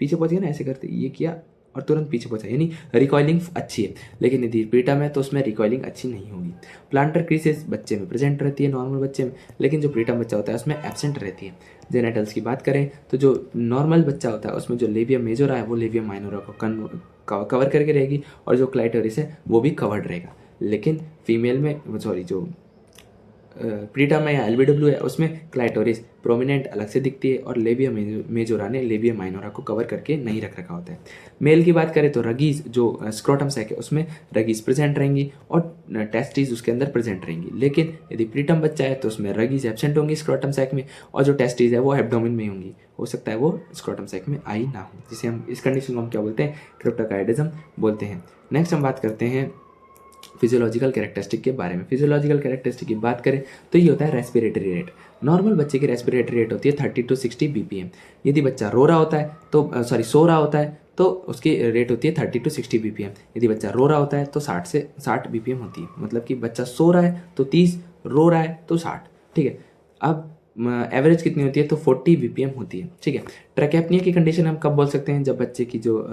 पीछे पहुंच गया ना, ऐसे करते ये किया और तुरंत पीछे पहुंचा, यानी रिकॉइलिंग अच्छी है। लेकिन यदि प्रीटर्म है तो उसमें रिकॉइलिंग अच्छी नहीं होगी। प्लांटर क्रीसेस बच्चे में प्रेजेंट रहती है, नॉर्मल बच्चे में, लेकिन जो प्रीटर्म बच्चा होता है उसमें एब्सेंट रहती है। जेनेटल्स की बात करें तो जो नॉर्मल बच्चा होता है उसमें जो लेबियम मेजोरा है वो लेबियम माइनोरा को कवर करके रहेगी और जो क्लाइटोरिस है वो भी कवर्ड रहेगा। लेकिन फीमेल में जो प्रीटर्म है या LBW है उसमें क्लाइटोरिस प्रोमिनेंट अलग से दिखती है और लेबियम मेजोरा ने लेबियम माइनोरा को कवर करके नहीं रखा होता है। मेल की बात करें तो रगीज जो स्क्रोटम सैक है उसमें रगीज प्रेजेंट रहेंगी और टेस्टिस उसके अंदर प्रेजेंट रहेंगी। लेकिन यदि प्रीटर्म बच्चा है तो उसमें रगीज एब्सेंट होंगी स्क्रोटम सैक में और जो टेस्टिस है वो एब्डोमेन में होंगी, हो सकता है वो स्क्रोटम सैक में आई ना हो, जिसे हम इस कंडीशन को हम क्या बोलते हैं, क्रिप्टोकाइडिज्म बोलते हैं। नेक्स्ट हम बात करते हैं फिजियोलॉजिकल कैरेक्टरिस्टिक के बारे में। फिजियोलॉजिकल कैरेक्टरिस्टिक की बात करें तो ये होता है रेस्पिरेटरी रेट। नॉर्मल बच्चे की रेस्पिरेटरी रेट होती है 30 to 60 BPM। यदि बच्चा सो रहा होता है तो उसकी रेट होती है 30 to 60 BPM। यदि बच्चा रो रहा होता है तो 60 से 60 BPM होती है। मतलब कि बच्चा सो रहा है तो 30, रो रहा है तो 60, ठीक है। अब एवरेज कितनी होती है तो 40 BPM होती है, ठीक है। ट्रैकेपनिया की कंडीशन हम कब बोल सकते हैं, जब बच्चे की जो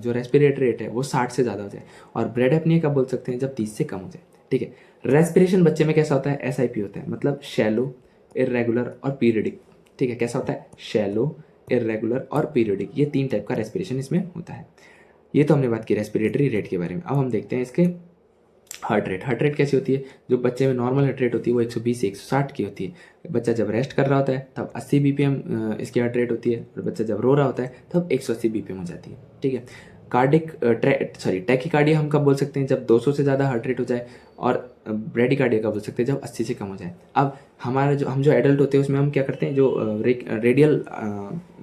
रेस्पिरेटरी रेट है वो 60 से ज़्यादा हो जाए। और ब्रेड एपनिया कब बोल सकते हैं, जब 30 से कम हो जाए, ठीक है। रेस्पिरेशन बच्चे में कैसा होता है, SIP होता है, मतलब शैलो, इर्रेगुलर और पीरियडिक, ठीक है। कैसा होता है, शैलो, इर्रेगुलर और पीरियडिक, ये 3 टाइप का रेस्पिरेशन इसमें होता है। ये तो हमने बात की रेस्पिरेटरी रेट के बारे में। अब हम देखते हैं इसके हार्ट रेट कैसी होती है। जो बच्चे में नॉर्मल हार्ट रेट होती है वो 120 से 160 की होती है। बच्चा जब रेस्ट कर रहा होता है तब 80 BPM इसकी हार्ट रेट होती है और बच्चा जब रो रहा होता है तब 180 BPM हो जाती है, ठीक है। टैकीकार्डिया हम कब बोल सकते हैं, जब 200 से ज़्यादा हार्ट रेट हो जाए। और ब्रेडिकार्डिया कब बोल सकते हैं, जब 80 से कम हो जाए। अब हम जो एडल्ट होते हैं उसमें हम क्या करते हैं, जो रेडियल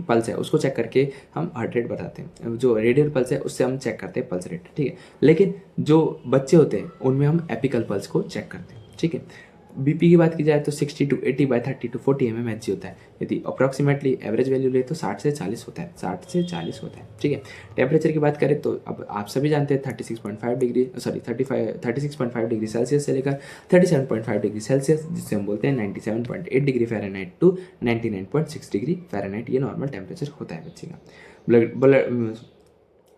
पल्स है उसको चेक करके हम हार्ट रेट बताते हैं। जो रेडियल पल्स है उससे हम चेक करते हैं पल्स रेट, ठीक है। लेकिन जो बच्चे होते हैं उनमें हम एपिकल पल्स को चेक करते हैं, ठीक है। BP की बात की जाए तो 60 to 80 by 30 to 40 mmHg होता है। यदि अप्रॉक्सीमेटली एवरेज वैल्यू ले तो 60 से 40 होता है, 60 से 40 होता है, ठीक है। टेम्परेचर की बात करें तो अब आप सभी जानते हैं 36.5 डिग्री सेल्सियस से लेकर 37.5 डिग्री सेल्सियस, जिससे हम बोलते हैं 97.8 degree Fahrenheit to 99.6 degree Fahrenheit, ये नॉर्मल टेम्परेचर होता है बच्चे का।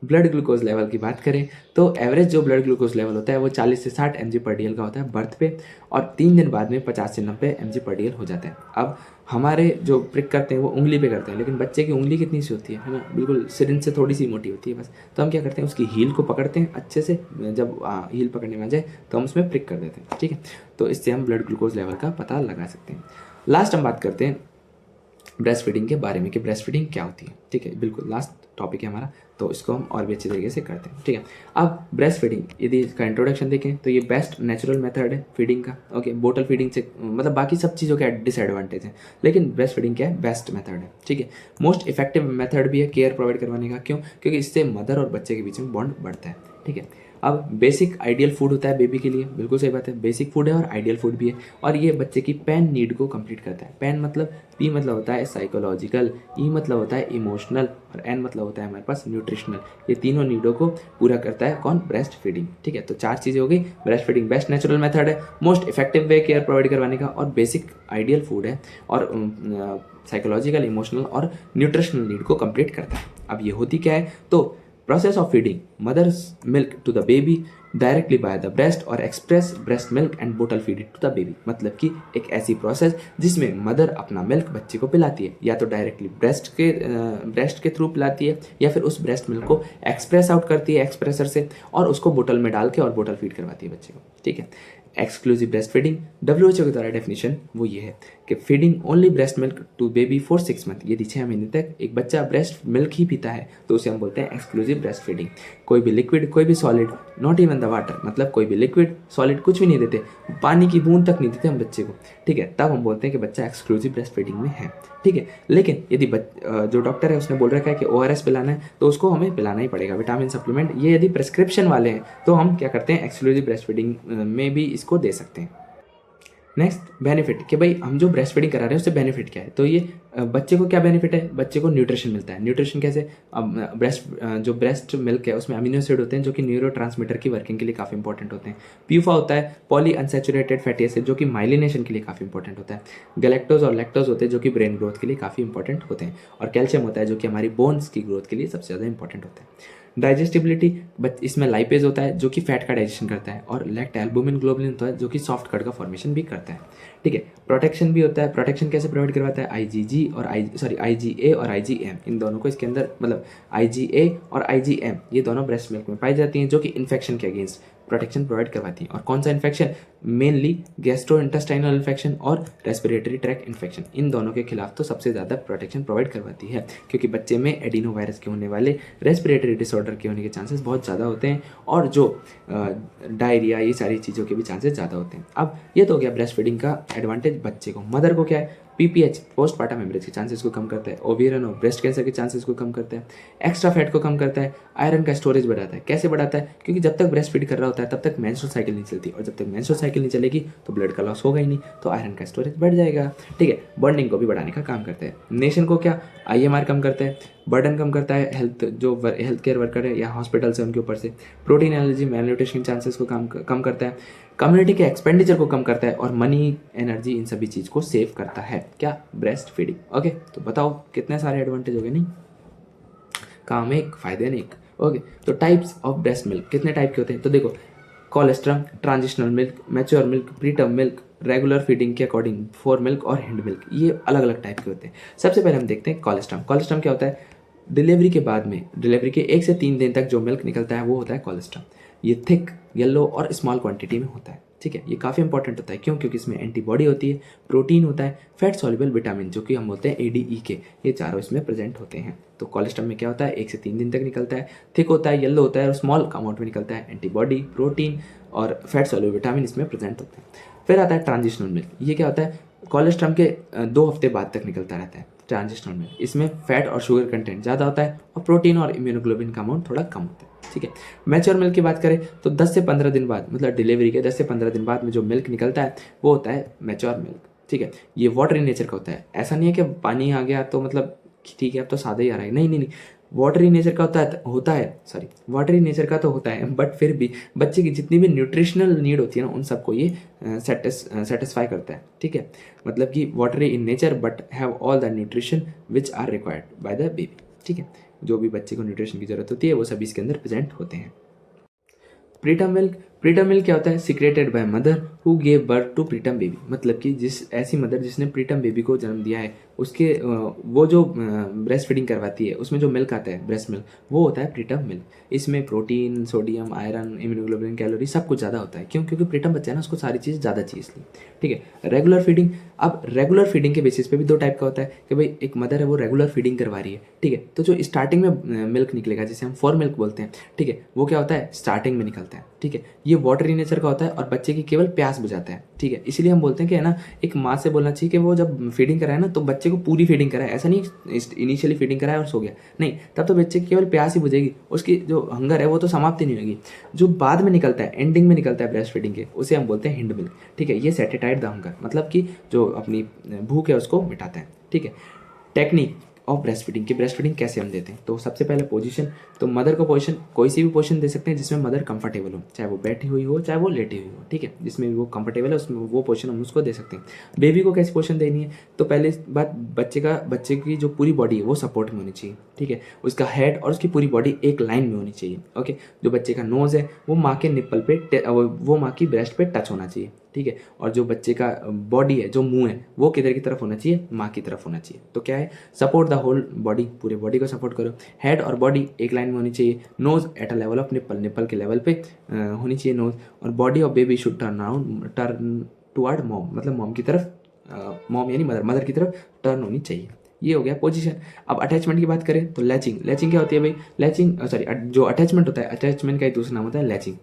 ब्लड ग्लूकोज लेवल की बात करें तो एवरेज जो ब्लड ग्लूकोज लेवल होता है वो 40 से 60 mg/dl का होता है बर्थ पे, और 3 दिन बाद में 50 से 90 mg/dl हो जाता है। अब हमारे जो प्रिक करते हैं वो उंगली पे करते हैं, लेकिन बच्चे की उंगली कितनी सी होती है ना, बिल्कुल सिरिंज से थोड़ी सी मोटी होती है बस। तो हम क्या करते हैं, उसकी हील को पकड़ते हैं अच्छे से, जब हील पकड़ने में आ जाए तो हम उसमें प्रिक कर देते हैं, ठीक है। तो इससे हम ब्लड ग्लूकोज लेवल का पता लगा सकते हैं। लास्ट हम बात करते हैं ब्रेस्ट फीडिंग के बारे में कि ब्रेस्ट फीडिंग क्या होती है, ठीक है। बिल्कुल लास्ट टॉपिक है हमारा, तो इसको हम और भी अच्छे तरीके से करते हैं, ठीक है। अब ब्रेस्ट फीडिंग यदि इसका इंट्रोडक्शन देखें तो ये बेस्ट नेचुरल मेथड है फीडिंग का, ओके। बोतल फीडिंग से मतलब बाकी सब चीज़ों के डिसएडवांटेज हैं, लेकिन ब्रेस्ट फीडिंग क्या है, बेस्ट मेथड है, ठीक है। मोस्ट इफेक्टिव मेथड भी है केयर प्रोवाइड करवाने का, क्यों, क्योंकि इससे मदर और बच्चे के बीच में बॉन्ड बढ़ता है, ठीक है। अब बेसिक आइडियल फूड होता है बेबी के लिए, बिल्कुल सही बात है, बेसिक फूड है और आइडियल फूड भी है, और ये बच्चे की पैन नीड को कंप्लीट करता है। पैन मतलब पी मतलब होता है साइकोलॉजिकल, ई मतलब होता है इमोशनल, और एन मतलब होता है हमारे पास न्यूट्रिशनल। ये तीनों नीडों को पूरा करता है कौन? Breast feeding. ठीक है, तो 4 चीज़ें हो गई। Breast feeding best natural method है, most effective way care provide करवाने का, और बेसिक आइडियल फूड है, और साइकोलॉजिकल, इमोशनल और न्यूट्रिशनल नीड को कंप्लीट करता है। अब ये होती क्या है? तो process of feeding mother's milk to the baby directly by the breast और express breast milk and bottle feed it to the baby. मतलब कि एक ऐसी प्रोसेस जिसमें मदर अपना मिल्क बच्चे को पिलाती है, या तो डायरेक्टली ब्रेस्ट के थ्रू पिलाती है, या फिर उस ब्रेस्ट मिल्क को एक्सप्रेस आउट करती है एक्सप्रेसर से, और उसको बोतल में डाल के और बोतल फीड करवाती है बच्चे को। ठीक है, एक्सक्लूसिव ब्रेस्ट फीडिंग WHO के द्वारा डेफिनेशन वो ये है कि feeding only breast milk to baby for 6 month. यदि 6 महीने तक एक बच्चा ब्रेस्ट मिल्क ही पीता है तो उसे हम बोलते हैं एक्सक्लूसिव ब्रेस्ट फीडिंग। कोई भी लिक्विड, कोई भी solid, not even the water, मतलब कोई भी लिक्विड सॉलिड कुछ भी नहीं देते, पानी की बूंद तक नहीं देते हम बच्चे को। ठीक है, तब हम बोलते हैं कि बच्चा एक्सक्लूसिव ब्रेस्ट फीडिंग में है। ठीक है, लेकिन यदि जो डॉक्टर है उसने बोल रखा है कि ORS पिलाना है तो उसको हमें पिलाना ही पड़ेगा, विटामिन सप्लीमेंट। ये यदि प्रिस्क्रिप्शन वाले हैं तो हम क्या करते हैं, एक्सक्लूसिव ब्रेस्ट फीडिंग में भी इसको दे सकते हैं। नेक्स्ट बेनिफिट, कि भाई हम जो ब्रेस्ट फीडिंग करा रहे हैं उससे बेनिफिट क्या है? तो ये बच्चे को क्या बेनिफिट है? बच्चे को न्यूट्रिशन मिलता है। न्यूट्रिशन कैसे? अब ब्रेस्ट मिल्क है उसमें अमीनो एसिड होते हैं जो कि न्यूरोट्रांसमीटर की वर्किंग के लिए काफ़ी इंपॉर्टेंट होते हैं। प्यूफा होता है पॉली अनसैचुरेटेड फैटी एसिड जो कि माइलिनेशन के लिए काफ़ी इंपॉर्टेंट होता है। गैलेक्टोज और लैक्टोज होते हैं जो कि ब्रेन ग्रोथ के लिए काफ़ी इंपॉर्टेंट होते हैं। और कैल्शियम होता है जो कि हमारी बोन्स की ग्रोथ के लिए सबसे ज़्यादा इंपॉर्टेंट होता है। डाइजेस्टिबिलिटी, इसमें लाइपेज होता है जो कि फैट का डाइजेशन करता है, और लैक्ट एल्बुमिन ग्लोबुलिन होता है जो कि सॉफ्ट कट का फॉर्मेशन भी करता है। ठीक है, प्रोटेक्शन भी होता है। प्रोटेक्शन कैसे प्रोवाइड करवाता है? IgA और IgM, इन दोनों को इसके अंदर, मतलब IgA और IgM ये दोनों ब्रेस्ट मिल्क में पाई जाती हैं जो कि इन्फेक्शन के अगेंस्ट प्रोटेक्शन प्रोवाइड करवाती हैं। और कौन सा इन्फेक्शन? मेनली गैस्ट्रोइंटेस्टाइनल इन्फेक्शन और रेस्पिरेटरी ट्रैक इन्फेक्शन, इन दोनों के खिलाफ तो सबसे ज़्यादा प्रोटेक्शन प्रोवाइड करवाती है, क्योंकि बच्चे में एडिनो वायरस के होने वाले रेस्पिरेटरी डिसऑर्डर के होने के चांसेस बहुत ज़्यादा होते हैं, और जो डायरिया, ये सारी चीज़ों के भी चांसेस ज़्यादा होते हैं। अब ये तो हो गया ब्रेस्ट फीडिंग का एडवांटेज बच्चे को। मदर को क्या है? PPH पोस्टपार्टम हेमरेज के चांसेस को कम करता है, ओवेरियन और ब्रेस्ट कैंसर के चांसेस को कम करता है, एक्स्ट्रा फैट को कम करता है, आयरन का स्टोरेज बढ़ाता है। कैसे बढ़ाता है? क्योंकि जब तक ब्रेस्ट फीड कर रहा होता है तब तक मेंस्ट्रुअल साइकिल नहीं चलती, और जब तक मेंस्ट्रुअल साइकिल नहीं चलेगी तो ब्लड का लॉस होगा ही नहीं, तो आयरन का स्टोरेज बढ़ जाएगा। ठीक है, बॉन्डिंग को भी बढ़ाने का काम करता है। नेशन को क्या? IMR कम करता है, बर्डन कम करता है हेल्थ केयर वर्कर है या हॉस्पिटल से उनके ऊपर से, प्रोटीन एलर्जी, मेलन्यूट्रिशन चांसेस को कम करता है, कम्युनिटी के एक्सपेंडिचर को कम करता है, और मनी, एनर्जी, इन सभी चीज़ को सेव करता है। क्या? Breast feeding. ओके, तो बताओ कितने सारे एडवांटेज हो गए? नहीं, काम एक, फायदे नहीं। ओके, तो टाइप्स ऑफ ब्रेस्ट मिल्क, कितने टाइप के होते हैं? तो देखो, colostrum, transitional milk, mature milk, preterm milk, regular feeding के अकॉर्डिंग फोर मिल्क और हिंड मिल्क, ये अलग अलग टाइप के होते हैं। सबसे पहले हम देखते हैं कोलेस्ट्रम। कोलेस्ट्रम क्या होता है? डिलीवरी के बाद में, डिलीवरी के 1 से 3 दिन तक जो मिल्क निकलता है वो होता है कोलेस्ट्रम। ये थिक, येलो और स्मॉल क्वांटिटी में होता है। ठीक है, ये काफ़ी इंपॉर्टेंट होता है। क्यों? क्योंकि इसमें एंटीबॉडी होती है, प्रोटीन होता है, फैट सॉल्युबल विटामिन जो कि हम बोलते हैं ADE, ये चारों इसमें प्रेजेंट होते हैं। तो कोलेस्ट्रम में क्या होता है? 1 से 3 दिन तक निकलता है, थिक होता है, येलो होता है और स्मॉल अमाउंट में निकलता है। एंटीबॉडी, प्रोटीन और फैट सॉल्युबल विटामिन इसमें प्रेजेंट होते हैं। फिर आता है ट्रांजिशनल मिल्क। ये क्या होता है? कोलेस्ट्रम के 2 हफ्ते बाद तक निकलता रहता है ट्रांजिशनल मिल्क। इसमें फैट और शुगर कंटेंट ज़्यादा होता है और प्रोटीन और इम्यूनोग्लोबिन का अमाउंट थोड़ा कम होता है। ठीक है, मैच्योर मिल्क की बात करें तो 10 से 15 दिन बाद, मतलब डिलीवरी के 10 से 15 दिन बाद में जो मिल्क निकलता है वो होता है मैच्योर मिल्क। ठीक है, ये वाटर इन नेचर का होता है। ऐसा नहीं है कि पानी आ गया तो मतलब ठीक है अब तो सादा ही आ रहा है, नहीं नहीं नहीं, वाटरी नेचर का वाटरी नेचर का तो होता है, बट फिर भी बच्चे की जितनी भी न्यूट्रिशनल नीड होती है ना उन सबको ये सेटिस्फाई करता है। ठीक है, मतलब कि watery in nature but have all the nutrition which are required by the baby. ठीक है, जो भी बच्चे को न्यूट्रिशन की जरूरत होती है वो सभी इसके अंदर प्रेजेंट होते हैं। प्रीटर्म मिल्क क्या होता है? Secreted by mother who gave birth to preterm baby, मतलब कि ऐसी मदर जिसने प्रीटर्म बेबी को जन्म दिया है उसके वो जो ब्रेस्ट फीडिंग करवाती है उसमें जो मिल्क आता है ब्रेस्ट मिल्क वो होता है प्रीटर्म मिल्क। इसमें protein, sodium, iron, immunoglobulin, calorie सब कुछ ज़्यादा होता है। क्यों? क्योंकि प्रीटर्म बच्चा है ना उसको सारी चीज़ ज़्यादा चाहिए इसलिए। ठीक है, रेगुलर फीडिंग। अब रेगुलर फीडिंग के बेसिस पे भी 2 टाइप का होता है कि भाई एक मदर है वो रेगुलर फीडिंग करवा रही है। ठीक है, तो जो स्टार्टिंग में मिल्क निकलेगा जिसे हम फॉर मिल्क बोलते हैं, ठीक है, वो क्या होता है? स्टार्टिंग में निकलता है। ठीक है, ये वाटरी नेचर का होता है और बच्चे की केवल प्यास बुझाता है, ठीक है। इसलिए हम बोलते हैं कि है ना, एक माँ से बोलना चाहिए कि वो जब फीडिंग कराए ना तो बच्चे को पूरी फीडिंग कराए, ऐसा नहीं इनिशियली फीडिंग कराए और सो गया, नहीं, तब तो बच्चे की केवल प्यास ही बुझेगी, उसकी जो हंगर है वो तो समाप्त ही नहीं होगी। जो बाद में निकलता है, एंडिंग में निकलता है ब्रेस्ट फीडिंग के, उसे हम बोलते हैं हिंड मिल्क, ठीक है। ये सेटिस्फाइड द हंगर, मतलब कि जो अपनी भूख है उसको मिटाता है, ठीक है। टेक्निक ऑफ ब्रेस्ट फीडिंग की, ब्रेस्ट फीडिंग कैसे हम देते हैं, तो सबसे पहले पोजीशन, तो मदर को पोजीशन कोई सी भी पोजीशन दे सकते हैं जिसमें मदर कंफर्टेबल हो, चाहे वो बैठी हुई हो चाहे वो लेटी हुई हो, ठीक है, जिसमें भी वो कंफर्टेबल है उसमें वो पोजीशन हम उसको दे सकते हैं। बेबी को कैसी पोजीशन देनी है, तो पहले बात बच्चे की जो पूरी बॉडी है वो सपोर्ट में होनी चाहिए, ठीक है। उसका हेड और उसकी पूरी बॉडी एक लाइन में होनी चाहिए, ओके। जो बच्चे का नोज़ है वो माँ के निप्पल पे, वो माँ की ब्रेस्ट पे टच होना चाहिए, ठीक है। और जो बच्चे का बॉडी है, जो मुंह है, वो किधर की तरफ होना चाहिए, माँ की तरफ होना चाहिए। तो क्या है, सपोर्ट द होल बॉडी, पूरे बॉडी को सपोर्ट करो। हेड और बॉडी एक लाइन में होनी चाहिए। Nose at a level of nipple, nipple के लेवल पे होनी चाहिए नोज। और body of baby should turn toward mom, मतलब मॉम की तरफ, मॉम यानी मदर, मदर की तरफ टर्न होनी चाहिए। ये हो गया पोजीशन। अब अटैचमेंट की बात करें तो लैचिंग, लैचिंग क्या होती है भाई, लैचिंग सॉरी, जो अटैचमेंट होता है, अटैचमेंट का एक दूसरा नाम होता है लैचिंग।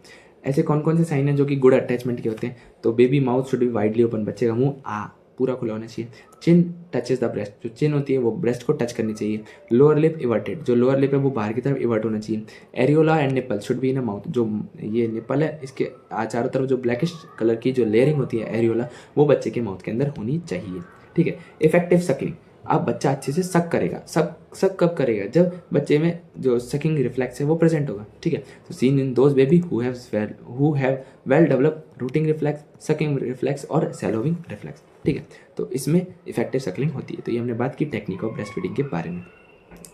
ऐसे कौन कौन से साइन हैं जो कि गुड अटैचमेंट के होते हैं, तो baby mouth should be widely open, बच्चे का मुंह पूरा खुला होना चाहिए। चिन टचेज द ब्रेस्ट, जो चिन होती है वो ब्रेस्ट को टच करनी चाहिए। लोअर लिप इवर्टेड, जो लोअर लिप है वो बाहर की तरफ इवर्ट होना चाहिए। Areola and nipple should be in a mouth, जो ये निपल है इसके चारों तरफ जो ब्लैकिश कलर की जो लेयरिंग होती है एरियोला, वो बच्चे के माउथ के अंदर होनी चाहिए, ठीक है। इफेक्टिव सकलिंग, अब बच्चा अच्छे से सक करेगा। सक कब करेगा, जब बच्चे में जो सकिंग रिफ्लेक्स है वो प्रेजेंट होगा, ठीक है। तो seen in those baby who have well develop routing reflex, sucking reflex और सैलोविंग रिफ्लेक्स, ठीक है। तो इसमें इफेक्टिव सकलिंग होती है। तो ये हमने बात की टेक्निक ऑफ ब्रेस्ट फीडिंग के बारे में।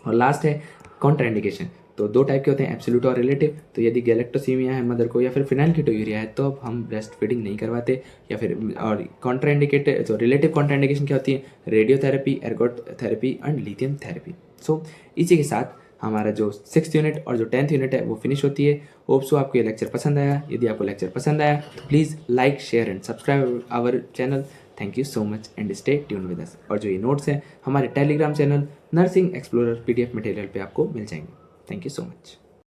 और लास्ट है कॉन्ट्राइंडिकेशन। तो दो टाइप के होते हैं, एब्सोल्यूट और रिलेटिव। तो यदि गैलेक्टोसीमिया है मदर को या फिर फिनाइलकीटोयूरिया है तो हम ब्रेस्ट फीडिंग नहीं करवाते, या फिर और कॉन्ट्राइंडिकेटेड, तो रिलेटिव कॉन्ट्राइंडिकेशन क्या होती है, radiotherapy, ergot therapy and lithium therapy. So इसी के साथ हमारा जो 6th यूनिट और जो 10th यूनिट है वो फिनिश होती है। होप सो आपको ये लेक्चर पसंद आया। यदि आपको लेक्चर पसंद आया तो please like, share and subscribe our channel. Thank you so much and stay tune with us. और जो ये नोट्स हैं हमारे Telegram channel Nursing Explorer PDF material पे आपको मिल जाएंगे। Thank you so much.